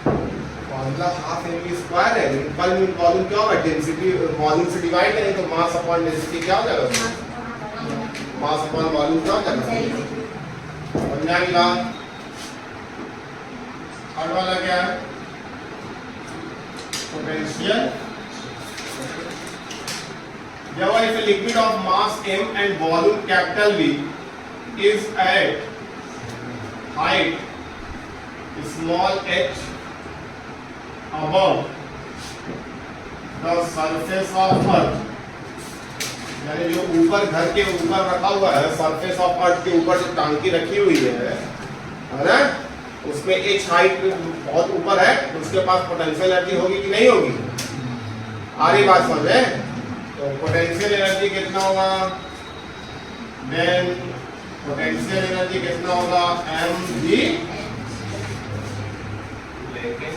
फॉर्मूला हाफ mv स्क्वायर है, लेकिन पर यूनिट वॉल्यूम क्या होगा? डेंसिटी वॉल्यूम से डिवाइड करें तो मास अपॉन डेंसिटी क्या हो जाएगा? मास अपॉन वॉल्यूम क्या होता है? समझा मिला? थर्ड वाला क्या है? Potential. Therefore, if a liquid of mass m and volume capital V is at height small h above the surface of earth, यानी जो ऊपर घर के ऊपर रखा हुआ है, सरफेस ऑफ अर्थ के ऊपर जो टांकी रखी हुई है ना, उसमें एच हाइट बहुत ऊपर है, उसके पास पोटेंशियल एनर्जी होगी कि नहीं होगी? आ रही बात समझ में? तो पोटेंशियल एनर्जी कितना होगा? देन पोटेंशियल एनर्जी कितना होगा? mg। लेकिन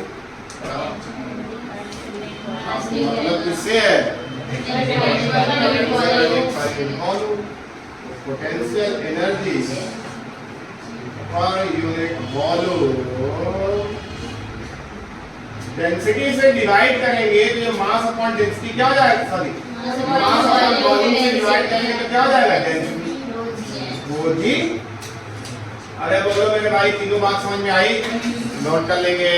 मतलब किससे है? Potential energy per unit volume density से डिवाइड करेंगे तो ये मास अपॉन डेंसिटी क्या हो जाएगा? सॉरी, मास अपॉन वॉल्यूम से डिवाइड करेंगे तो क्या हो जाएगा? डेंसिटी वो जी। अरे बोलो मेरे भाई, तीनों बात समझ में आई? नोट कर लेंगे।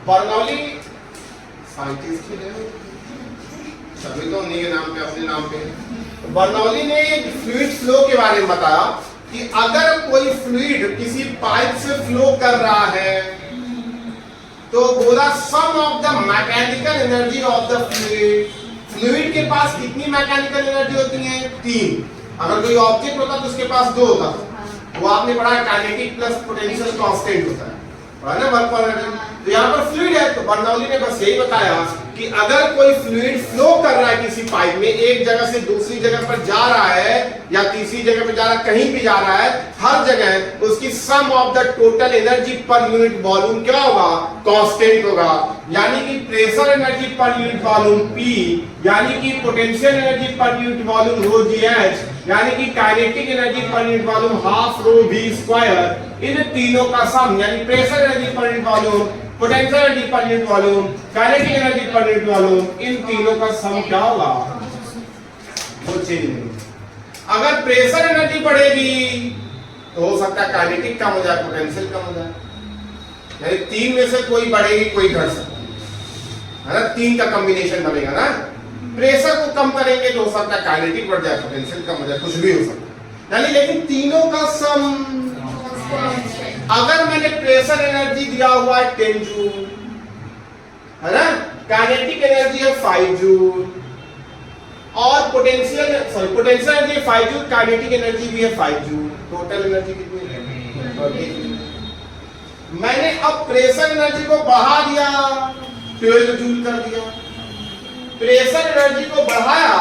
बर्नौली साइंटिस्ट थे, सभी तो उन्हीं के नाम पे, अपने नाम पे। तो बर्नौली ने एक फ्लूइड फ्लो के बारे में बताया कि अगर कोई फ्लूइड किसी पाइप से फ्लो कर रहा है तो बोला sum of the mechanical energy of the fluid, fluid के पास कितनी मैकेनिकल एनर्जी होती है? 3। अगर कोई ऑब्जेक्ट होता तो उसके पास 2 होता। वो आपने पढ़ा काइनेटिक प्लस पोटेंशियल कांस्टेंट होता है ना, वर्क पर एनर्जी। तो यहाँ पर फ्लूइड है, तो बर्नौली ने बस यही बताया कि अगर कोई फ्लूइड फ्लो कर रहा है किसी पाइप में, एक जगह से दूसरी जगह पर जा रहा है या तीसरी जगह पर जा रहा है, कहीं भी जा रहा है, हर जगह उसकी sum of the total energy per unit volume क्या होगा? कांस्टेंट होगा। यानी कि pressure energy per unit volume P, यानी कि potential energy per unit volume rho GH, यानी कि kinetic energy per unit volume half rho V square, इन तीनों का सम यानी pressure energy per unit volume, potential energy per unit volume, kinetic energy per unit volume, इन तीनों का सम क्या होगा? वो चेंज नहीं। अगर प्रेशर एनर्जी बढ़ेगी तो हो सकता है काइनेटिक कम हो जाए, पोटेंशियल कम हो जाए। यानी 3 में से कोई बढ़ेगी, कोई घट सकती है ना, 3 का कॉम्बिनेशन बनेगा ना। प्रेशर को कम करेंगे तो हो सकता है काइनेटिक बढ़ जाए, पोटेंशियल कम हो जाए, कुछ भी हो सकता है। यानी लेकिन तीनों का सम, अगर मैंने प्रेशर एनर्जी दिया हुआ है 10 जूल, है ना, काइनेटिक एनर्जी है 5 जूल और पोटेंशियल एनर्जी है 5 जूल, काइनेटिक एनर्जी भी है 5 जूल, टोटल एनर्जी कितनी है? मैंने अब प्रेशर एनर्जी को बढ़ा दिया, 12 जूल कर दिया। प्रेशर एनर्जी को बढ़ाया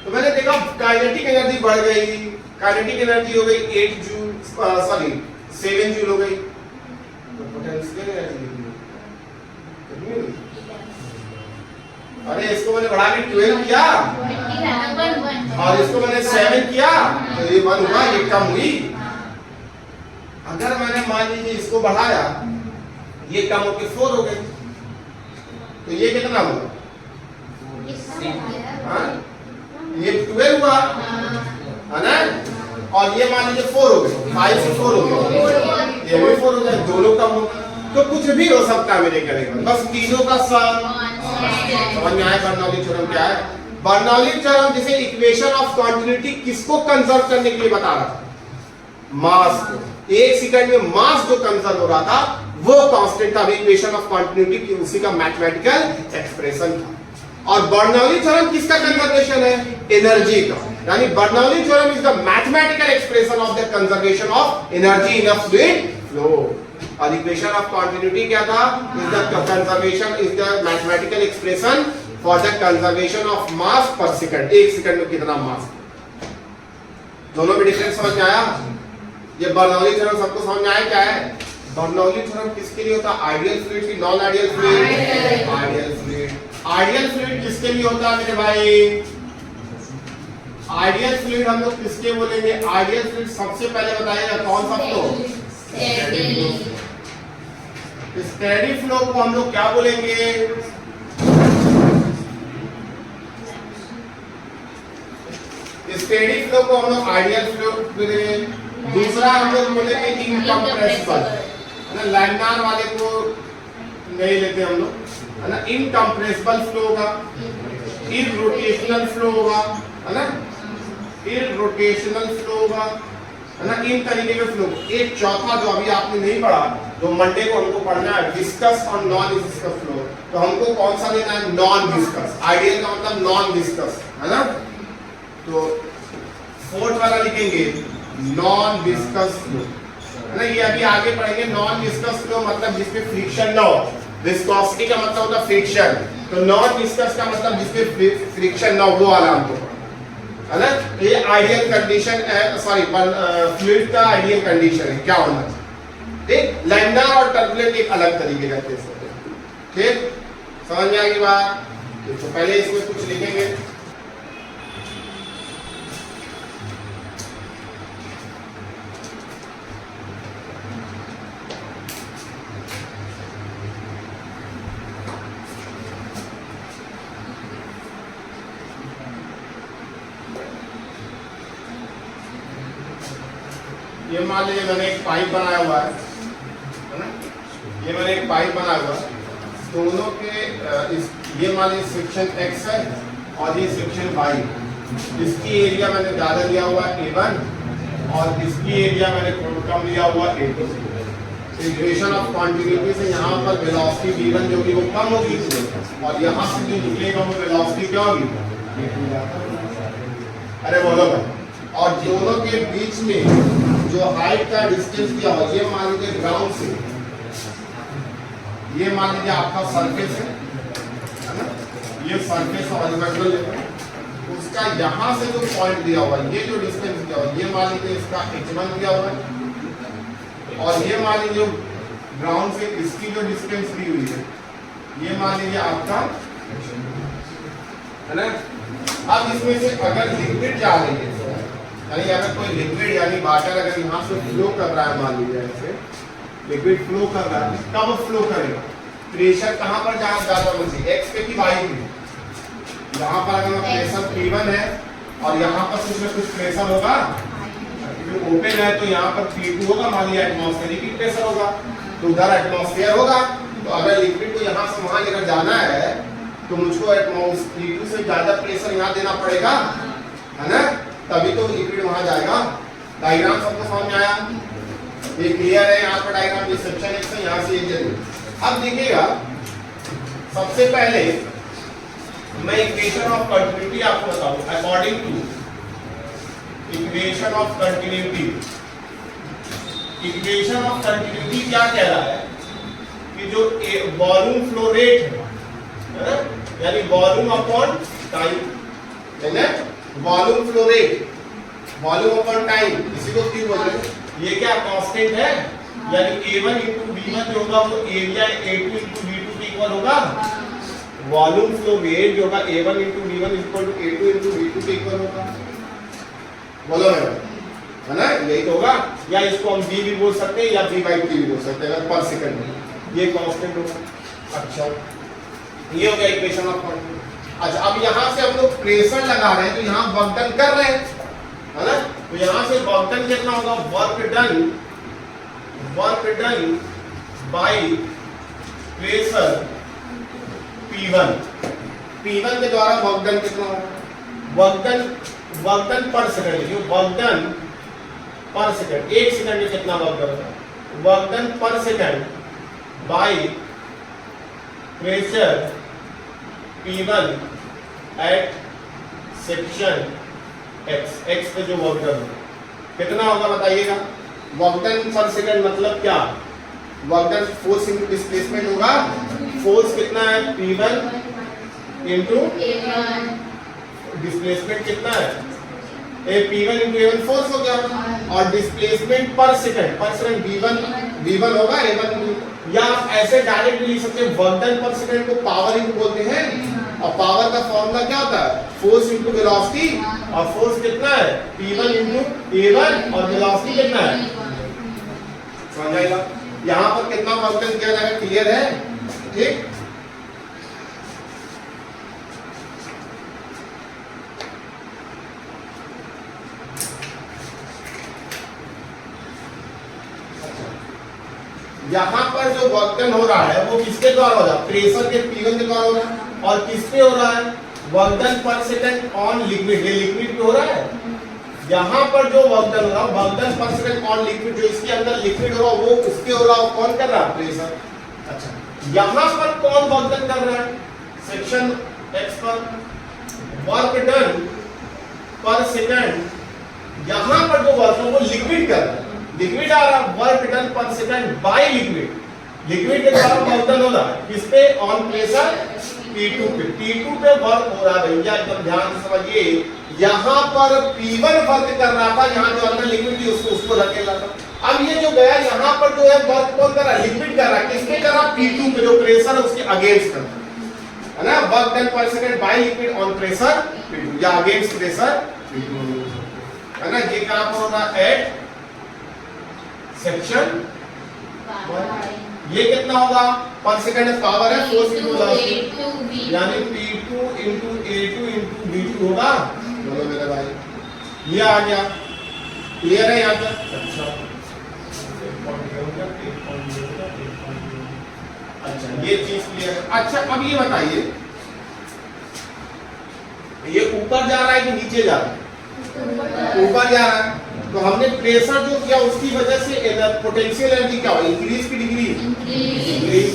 तो मैंने देखा काइनेटिक एनर्जी बढ़ गई, काइनेटिक एनर्जी हो गई 8 जूल, सॉरी 7 जूल हो गई। तो पोटेंशियल एनर्जी कितनी हुई? अरे इसको मैंने बढ़ा के 12 किया और इसको मैंने 7 किया तो ये 1 हुआ, ये कम हुई। अगर मैंने मान लीजिए इसको बढ़ाया, ये कम होकर 4 हो गई, तो ये कितना हुआ? ये 12 हुआ है ना, और ये मान लीजिए 4 हो गए, 5 से 4 हो गए, ये भी 4 हो जाए, दोनों कम हो। तो कुछ भी हो सकता है मेरे कहने का, बस तीनों का सम। समझ में आया बर्नौली थ्योरम क्या है? बर्नौली थ्योरम जैसे इक्वेशन ऑफ कंटिन्यूटी किसको कंजर्व करने के लिए बता रहा था? मास को। 1 सेकंड में मास जो कंजर्व हो रहा था वो कांस्टेंट था, इक्वेशन ऑफ कंटिन्यूटी की उसी का मैथमेटिकल एक्सप्रेशन था। और बर्नौली थ्योरम किसका कंजर्वेशन है? एनर्जी का। यानी Bernoulli theorem is the mathematical expression of the conservation of energy in a fluid flow. और इक्वेशन ऑफ कंटिन्यूटी क्या था? Is the conservation, is the mathematical expression for the conservation of mass पर second. 1 second में कितना मास। दोनों में difference समझ में आया? ये बर्नौली थ्योरम सबको समझ में आया क्या है? बर्नौली थ्योरम किसके लिए होता है? आइडियल फ्लूइड की non ideal fluid? Ideal fluid. Ideal fluid किसके लिए होता है मेरे भाई? आइडियल फ्लूइड हम लोग किसके बोलेंगे? आइडियल फ्लूइड सबसे पहले बताइएगा कौन सा फ्लो? स्टेडी फ्लो को हम लोग क्या बोलेंगे? स्टेडी फ्लो को हम लोग आइडियल फ्लो बोलेंगे। दूसरा हम लोग बोलेंगे इनकम्प्रेसिबल, है ना, लैमिनार वाले को नहीं लेते हम लोग, है ना। इनकम्प्रेसिबल फ्लो होगा, इररोटेशनल फ्लो होगा, है ना, इररोटेशनल फ्लो होगा, है ना, इन तरीके के फ्लो। एक चौथा जो अभी आपने नहीं पढ़ा, जो मंडे को हमको पढ़ना है, विस्कस और नॉन विस्कस फ्लो। तो हमको कौन सा लेना है? Non viscous. आइडियल का मतलब नॉन विस्कस, है ना। तो फोर्थ वाला लिखेंगे नॉन विस्कस फ्लो, है ना। ये अभी आगे पढ़ेंगे। नॉन विस्कस फ्लो मतलब जिसमें फ्रिक्शन ना हो। विस्कोसिटी का मतलब होता है फ्रिक्शन, तो नॉन विस्कस का मतलब जिसमें फ्रिक्शन ना हो, वो वाला हमको, है ना। ये आइडियल कंडीशन है, सॉरी फ्लूइड का आइडियल कंडीशन है, क्या होना चाहिए। ठीक, लैमिनार और टर्बुलेंट एक अलग तरीके का केस होते हैं। ठीक, समझ में आएगी बात? तो पहले इसमें कुछ लिखेंगे। ये मान लीजिए मैंने एक पाइप बनाया हुआ है ना, ये मैंने एक पाइप बनाया हुआ है, दोनों के ये मान लीजिए सेक्शन x है और ये सेक्शन y। इसकी एरिया मैंने ज्यादा लिया हुआ है A1 और इसकी एरिया मैंने कम लिया हुआ A2। इक्वेशन ऑफ कॉन्टिन्यूटी से यहाँ पर वेलोसिटी v1 जो कि वो कम होगी और यहाँ से जो निकलेगा वो वेलोसिटी क्या होगी? अरे बोलो भाई। और दोनों के बीच में जो हाइट का डिस्टेंस दिया हुआ, ये मान लीजिए ग्राउंड से, ये मान लीजिए आपका सरफेस है ना, ये सरफेस हॉरिजॉन्टल है, उसका यहाँ से जो पॉइंट दिया हुआ है, ये जो डिस्टेंस दिया हुआ है, ये मान लीजिए इसका h1 दिया हुआ है, और ये मान लीजिए ग्राउंड से इसकी जो डिस्टेंस दी हुई है, ये मान लीजिए आपका, है ना। अब इसमें से अगर लिक्विड जा रही है, यानी अगर कोई लिक्विड यानी वाटर अगर यहाँ से फ्लो कर रहा है, मान लीजिए ऐसे लिक्विड फ्लो कर रहा है, कब फ्लो करेगा? प्रेशर कहाँ पर ज्यादा होगी? x पे कि y पे? यहाँ पर अगर प्रेशर P1 है और यहाँ पर कुछ ना कुछ प्रेशर होगा, जो ओपन है तो यहाँ पर P2 होगा, मान लीजिए एटमॉस्फेरिक प्रेशर होगा, तो उधर एटमॉस्फेयर होगा। तो अगर लिक्विड को यहाँ से वहां लेकर जाना है तो मुझको P2 से ज्यादा प्रेशर यहाँ देना पड़ेगा, है ना, तभी तो लिक्विड वहां जाएगा। डायग्राम सबको समझ में आया? ये क्लियर है? यहाँ पर डायग्राम ये सेक्शन x है, यहाँ से ये जरूर। अब देखिएगा, सबसे पहले मैं इक्वेशन ऑफ कंटिन्यूटी आपको बताऊं। According to equation of continuity, equation of continuity क्या कह रहा है कि जो वॉल्यूम फ्लो रेट है ना, यानी वॉल्यूम अपॉन टाइम, है ना, volume flow rate, volume upon time, इसी को क्यों बोलते हैं? ये क्या कांस्टेंट है, यानी A1 into V1 जो होगा वो एरिया A2 into V2 के इक्वल होगा। वॉल्यूम फ्लो रेट जो होगा A1 into V1 equal to A2 into V2 के इक्वल होगा। बोलो है ना, यही तो होगा। या इसको हम V भी बोल सकते हैं या V/T भी बोल सकते हैं, अगर पर सेकंड में ये कांस्टेंट होगा। अच्छा, ये हो गया इक्वेशन ऑफ कंटिन्यूटी। अच्छा, अब यहाँ से हम लोग प्रेशर लगा रहे हैं तो यहाँ वर्क डन कर रहे हैं, है ना। तो यहाँ से वर्क डन कितना होगा? Work done by pressure P1, P1 के द्वारा वर्क डन कितना होगा? वर्क डन पर सेकंड, जो वर्क डन पर सेकंड, एक सेकंड में कितना वर्क डन होगा? Work done per second by pressure P1 at section x पे जो वर्क डन कितना होगा बताइएगा? वर्क डन पर सेकंड मतलब क्या? Work done force into displacement होगा। फोर्स कितना है? P1 इनटू डिस्प्लेसमेंट कितना है? P1 इनटू A1 फोर्स हो गया, और डिस्प्लेसमेंट पर सेकंड V1 होगा A1। या आप ऐसे डायरेक्ट लिख सकते हैं, वर्क डन पर सेकंड को पावर इनटू बोलते हैं और पावर का फॉर्मूला क्या होता है, फोर्स इंटू वेलोसिटी, और फोर्स कितना है P1 इंटू A1 और वेलोसिटी कितना है, समझ आएगा। यहाँ पर कितना वर्क डन किया जाएगा, क्लियर है, ठीक। यहाँ पर जो वर्क डन हो रहा है वो किसके द्वारा हो रहा है, प्रेशर के P1 के द्वारा हो रहा है, और किस पे हो रहा है, work done per second on liquid, ये लिक्विड पे हो रहा है। यहाँ पर जो वर्क डन हो रहा है, work done per second on liquid, जो इसके अंदर लिक्विड हो रहा है वो उसके हो रहा है, कौन कर रहा है, प्रेशर। अच्छा, यहाँ पर कौन वर्क डन कर रहा है, सेक्शन X पर वर्क डन पर सेकंड, यहाँ पर जो वर्क है वो लिक्विड कर रहा है, लिक्विड आ रहा, work done per second by liquid, liquid के द्वारा वर्क डन हो रहा है, किस पे, ऑन प्रेशर P2 पे, P2 पे वर्क हो रहा है भैया, एकदम ध्यान से समझिए। यहाँ पर P1 वर्क कर रहा था, यहाँ जो अंदर लिक्विड थी उसको धकेल रहा था। अब ये जो गया यहाँ पर जो है वर्क कौन कर रहा है, लिक्विड कर रहा है, किसपे कर रहा है, P2 पे, जो प्रेशर है उसके अगेंस्ट कर रहा है ना, work done per second by liquid on pressure P2 या अगेंस्ट प्रेशर P2 है ना। ये कहां पर होगा, एट सेक्शन 1। ये कितना होगा, पर सेकंड पावर है फोर्स इंटू वेलोसिटी, यानी P2 into A2 into B2 होगा। बोलो मेरे भाई, ये आ गया, क्लियर है यहाँ तक। अच्छा ये चीज क्लियर है। अच्छा अब ये बताइए, ये ऊपर जा रहा है कि नीचे जा रहा है, ऊपर जा रहा है, तो हमने प्रेशर जो किया उसकी वजह से पोटेंशियल एनर्जी क्या हो, इंक्रीज की डिग्री इंक्रीज।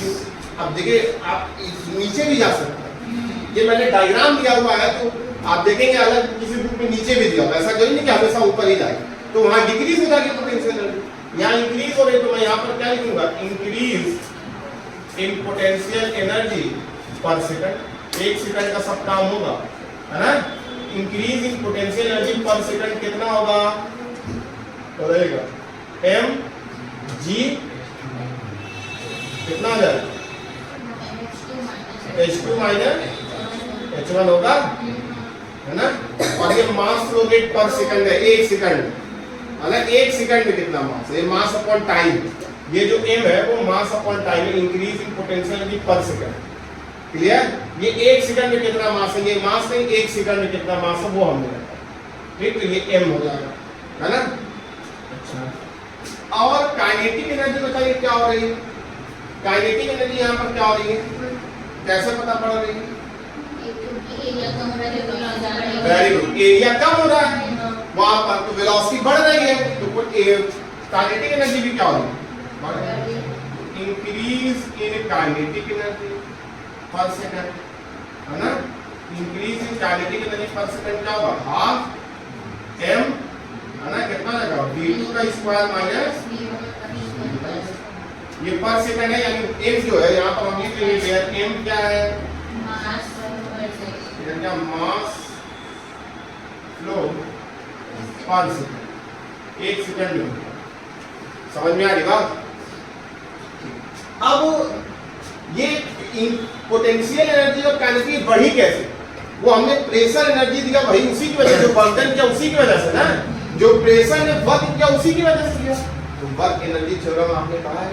अब देखिए आप नीचे भी जा सकते हैं, ये मैंने डायग्राम दिया हुआ है तो आप देखेंगे अलग किसी बुक में नीचे भी दिया हुआ, ऐसा कोई नहीं कि हमेशा ऊपर ही जाए, तो वहां डिक्रीज हो जाएगी पोटेंशियल एनर्जी, यहाँ इंक्रीज हो रही, तो मैं यहाँ पर क्या लिखूंगा, इंक्रीज इन पोटेंशियल एनर्जी पर सेकंड, एक सेकंड का सब काम होगा है ना। इंक्रीज इन पोटेंशियल एनर्जी पर सेकंड कितना होगा, तो रहेगा m g कितना आ जाएगा, h2 माइनस h1 होगा है ना। और ये मास फ्लो रेट पर सेकंड है, एक सेकंड है ना, एक सेकंड में कितना मास है, ये मास अपॉन टाइम, ये जो m है वो मास अपॉन टाइम है, इंक्रीज इन पोटेंशियल एनर्जी पर सेकंड, क्लियर। ये एक सेकंड में कितना मास है, ये मास नहीं, एक सेकंड में कितना मास है वो हमने रखा, ठीक, तो ये m हो जाएगा है ना। अच्छा और काइनेटिक एनर्जी बताइए क्या हो रही है, काइनेटिक एनर्जी यहाँ पर क्या हो रही है, कैसे पता पड़ रही है, वेरी गुड, एरिया कम हो रहा है वहां पर, तो वेलोसिटी बढ़ रही है, तो काइनेटिक एनर्जी भी क्या हो रही है, इंक्रीज इन काइनेटिक एनर्जी पर सेकंड है ना। इंक्रीज इन काइनेटिक एनर्जी पर सेकंड क्या होगा, हाफ m है ना, कितना लगा v2 का स्क्वायर माइनस, ये पर सेकंड है, यानी m जो है यहाँ पर हम लिख लेंगे, m क्या है, क्या मास फ्लो पर सेकंड, एक सेकंड में, समझ में आ रही बात। अब ये पोटेंशियल एनर्जी और काइनेटिक बढ़ी कैसे, वो हमने प्रेशर एनर्जी दिया वही उसी की वजह से, जो वर्क किया उसी की वजह से ना, जो प्रेशर ने वर्क किया उसी की वजह से किया। तो वर्क एनर्जी थ्योरम आपने पढ़ा है,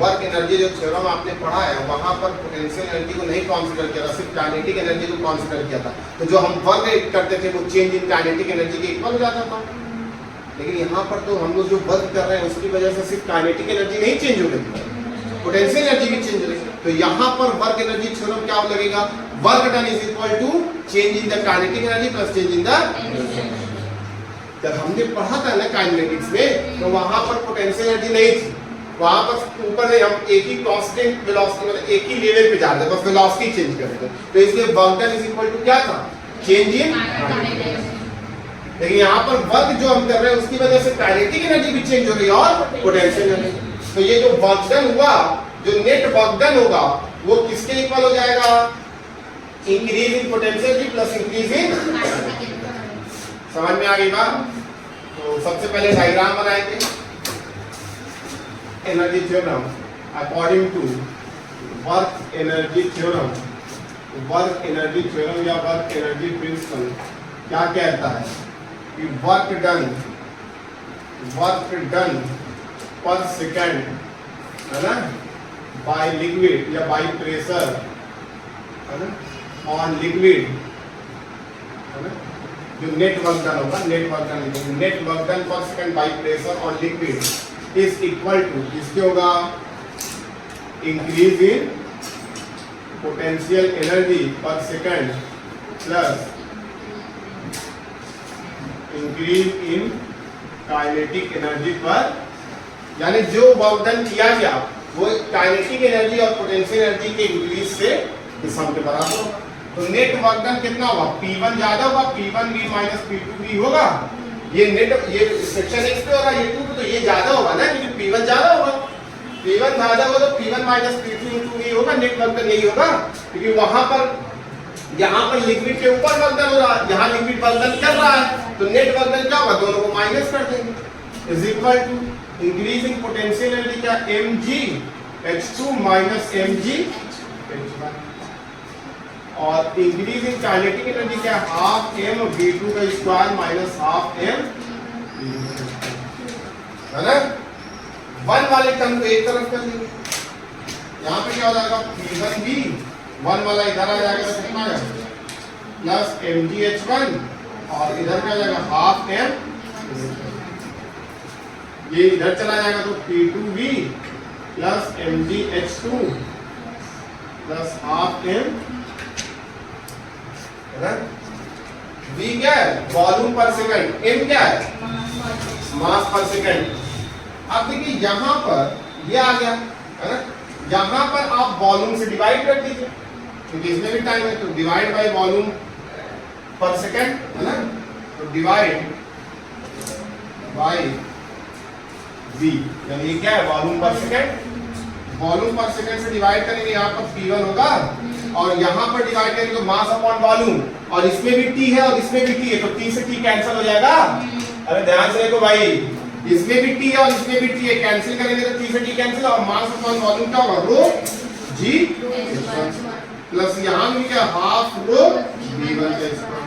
वर्क एनर्जी जो थ्योरम आपने पढ़ा है वहां पर पोटेंशियल एनर्जी को नहीं कंसीडर किया था, सिर्फ काइनेटिक एनर्जी को कंसीडर किया था, तो जो हम वर्क करते थे वो चेंज इन काइनेटिक एनर्जी के इक्वल हो जाता था। लेकिन यहाँ पर तो हम लोग जो वर्क कर रहे हैं उसकी वजह से सिर्फ काइनेटिक एनर्जी नहीं चेंज हो रही, पोटेंशियल एनर्जी भी चेंज हो रही है। तो यहाँ पर वर्क एनर्जी थ्योरम क्या लगेगा, work done is equal to change in the kinetic energy plus change in the, जब हमने पढ़ा था ना काइनेटिक्स में, तो वहां पर पोटेंशियल एनर्जी नहीं थी, वहां पर ऊपर से हम एक ही कांस्टेंट वेलोसिटी मतलब एक ही लेवल पे जा रहे थे, बस वेलोसिटी चेंज कर रहे थे, तो इसलिए work done is equal to क्या था, चेंज इन। लेकिन यहाँ पर वर्क जो हम कर रहे हैं उसकी वजह से काइनेटिक एनर्जी भी चेंज हो रही है और पोटेंशियल एनर्जी, तो ये जो वर्क डन हुआ, जो नेट वर्क डन होगा वो किसके इक्वल हो जाएगा, increase in potential energy plus increase इन, समझ में आ गई बात। तो सबसे पहले डायग्राम बनाएंगे, energy theorem according to work energy theorem work energy theorem या वर्क एनर्जी प्रिंसिपल क्या कहता है कि वर्क डन पर सेकेंड, है ना, बाय लिक्विड या बाय प्रेशर, है ना, ऑन लिक्विड, है ना, जो नेट वर्क डन होगा, net work done per second by pressure on liquid is equal to, इसके होगा increase in potential energy per second plus increase in kinetic energy per, यानी जो वर्क डन किया गया वो काइनेटिक एनर्जी और पोटेंशियल एनर्जी के इंक्रीज से सम के बराबर होगा। तो नेट वर्क डन कितना होगा, P1 ज्यादा होगा, P1V माइनस P2V होगा। ये नेट, ये सेक्शन x पे होगा, ये 2 पे, तो ये ज्यादा होगा ना, क्योंकि P1 ज्यादा होगा, P1 ज्यादा होगा तो P1 minus P2 into V होगा, नेट वर्क डन यही होगा, क्योंकि वहां पर, यहाँ पर लिक्विड के ऊपर वर्क डन हो रहा है, यहाँ लिक्विड वर्क डन कर रहा है, तो नेट वर्क डन क्या होगा, दोनों को माइनस कर देंगे, is equal to increase in potential energy क्या, mg h2 minus mg h1, और इंक्रीज इन काइनेटिक एनर्जी क्या, हाफ m v2 का स्क्वायर माइनस हाफ m, है ना। वन वाले टर्म को एक तरफ कर लेंगे, यहाँ पे क्या हो जाएगा P1V, वन वाला इधर आ जाएगा तो कितना है प्लस mgh1, और इधर क्या हो जाएगा हाफ m, ये इधर चला जाएगा तो P2V plus mgh2 plus half m, V क्या है, वॉल्यूम पर सेकंड, m क्या है, मास पर सेकंड। अब देखिए यहाँ पर ये आ गया, है ना, यहाँ पर आप वॉल्यूम से डिवाइड कर दीजिए, क्योंकि इसमें भी टाइम है, तो डिवाइड बाय वॉल्यूम पर सेकंड, है ना, तो डिवाइड बाय V, यानी ये क्या है, वॉल्यूम पर सेकंड, वॉल्यूम पर सेकंड से डिवाइड करेंगे, यहाँ पर P1 होगा, और यहाँ पर डिवाइड करेंगे तो मास अपॉन वॉल्यूम, और इसमें भी T है और इसमें भी T है, तो T से T कैंसिल हो जाएगा। अरे ध्यान से देखो भाई, इसमें भी T है और इसमें भी T है, कैंसिल करेंगे तो T से T कैंसिल, और मास अपॉन वॉल्यूम क्या होगा, रो G प्लस यहाँ भी क्या, हाफ रो V1 का स्क्वायर,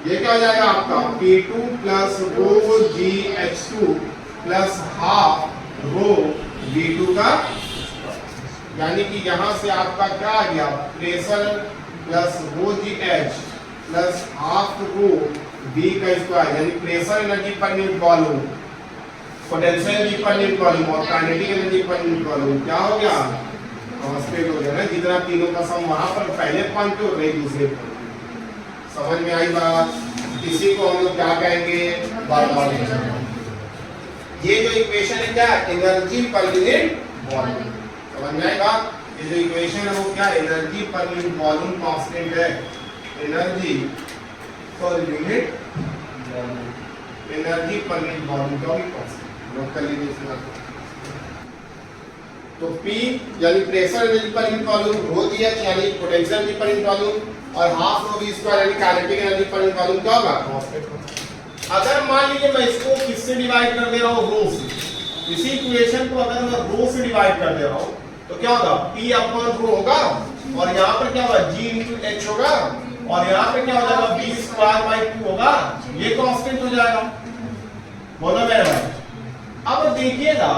ये क्या हो जाएगा आपका P2 प्लस रो GH2 प्लस हाफ रो V2 का, यानी कि यहां से आपका क्या आ गया, pressure plus rho GH plus half rho V का स्क्वायर, यानी pressure energy per unit volume, potential energy per unit volume और kinetic energy per unit volume क्या हो गया, कांस्टेंट हो गया ना। जितना तीनों का सम वहां पर पहले पॉइंट पे और दूसरे पॉइंट, समझ में आई बात। इसी को हम लोग क्या कहेंगे, बार-बार ये जो इक्वेशन है क्या, एनर्जी पर यूनिट वॉल्यूम, समझ में आएगा। ये जो इक्वेशन है वो क्या, energy per unit volume constant है, energy per unit volume, energy per unit volume का भी कांस्टेंट, नोट कर लीजिए इसमें। तो P यानी pressure energy per unit volume, rho GH यानी potential energy per unit volume, और हाफ रो V स्क्वायर यानी kinetic energy per unit volume क्या होगा, कांस्टेंट। अगर मान लीजिए मैं इसको किससे डिवाइड कर दे रहा हूँ, रो से, इसी इक्वेशन को अगर मैं रो से डिवाइड कर दे रहा हूँ तो क्या होगा, P अपॉन रो होगा, और यहाँ पर क्या होगा G इंटू H होगा, और यहाँ पे क्या हो जाएगा V स्क्वायर बाई 2 होगा, ये कांस्टेंट हो जाएगा, बोलो मेरे भाई। अब देखिएगा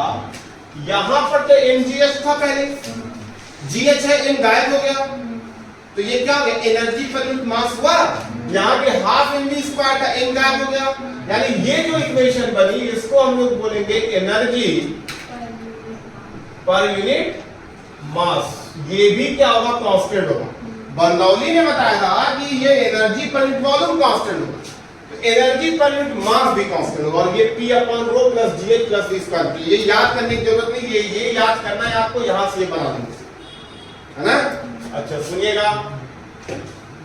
यहाँ पर तो mgh था पहले, gh है, m गायब हो गया, तो ये क्या हो गया, एनर्जी पर यूनिट मास हुआ, यहाँ पे हाफ mv स्क्वायर का m गायब हो गया, यानी ये जो इक्वेशन बनी इसको हम लोग बोलेंगे एनर्जी पर यूनिट मास, ये भी क्या होगा, कांस्टेंट होगा। बर्नौली ने बताया था कि ये energy per unit volume constant होगा, तो एनर्जी पर यूनिट मास भी कांस्टेंट होगा, और ये P upon rho plus GH plus V square, ये याद करने की जरूरत नहीं, ये याद करना है आपको, यहां से बना देंगे, है ना। अच्छा सुनिएगा,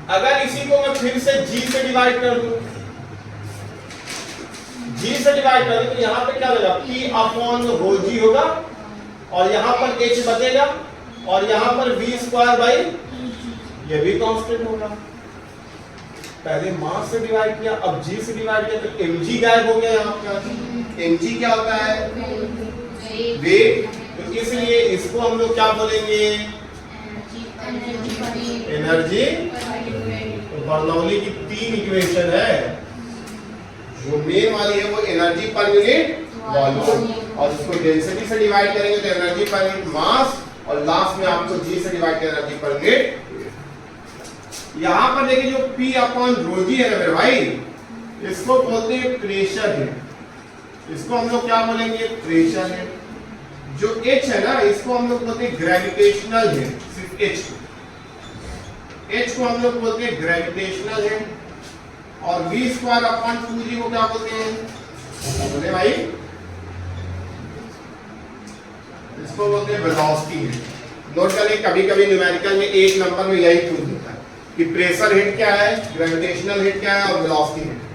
अगर इसी को मैं फिर से G से डिवाइड कर दूं, G से डिवाइड कर दूं तो यहाँ पे क्या होगा, P अपॉन रो G होगा, और यहाँ पर H बचेगा, और यहाँ पर V स्क्वायर बाई, ये भी कांस्टेंट होगा। पहले मास से डिवाइड किया, अब G से डिवाइड किया, तो mg गायब हो गया, यहाँ पे mg क्या होता है, वेट, तो इसलिए इसको हम लोग क्या बोलेंगे, एनर्जी, तो बर्नौली की 3 इक्वेशन है। जो मेन वाली है वो एनर्जी पर यूनिट वॉल्यूम, और इसको डेंसिटी से डिवाइड करेंगे तो एनर्जी पर यूनिट मास, और लास्ट में आपको जी से डिवाइड करें एनर्जी पर यूनिट। यहां पर देखिए जो P अपॉन रो जी है ना मेरे भाई, इसको बोलते हैं प्रेशर हेड। इसको हम लोग क्या बोलेंगे? Pressure head. जो H है ना, इसको हम लोग बोलते हैं ग्रेविटेशनल हेड। सिर्फ H को हम लोग बोलते हैं ग्रेविटेशनल हेड, और V स्क्वायर अपॉन 2G को क्या बोलते हैं? बोले भाई, इसको बोलते हैं वेलोसिटी हेड। नोट करें, कभी कभी न्यूमेरिकल में एक नंबर में यही पूछ देता है कि प्रेशर हेड क्या है, ग्रेविटेशनल हेड क्या है और वेलोसिटी हेड।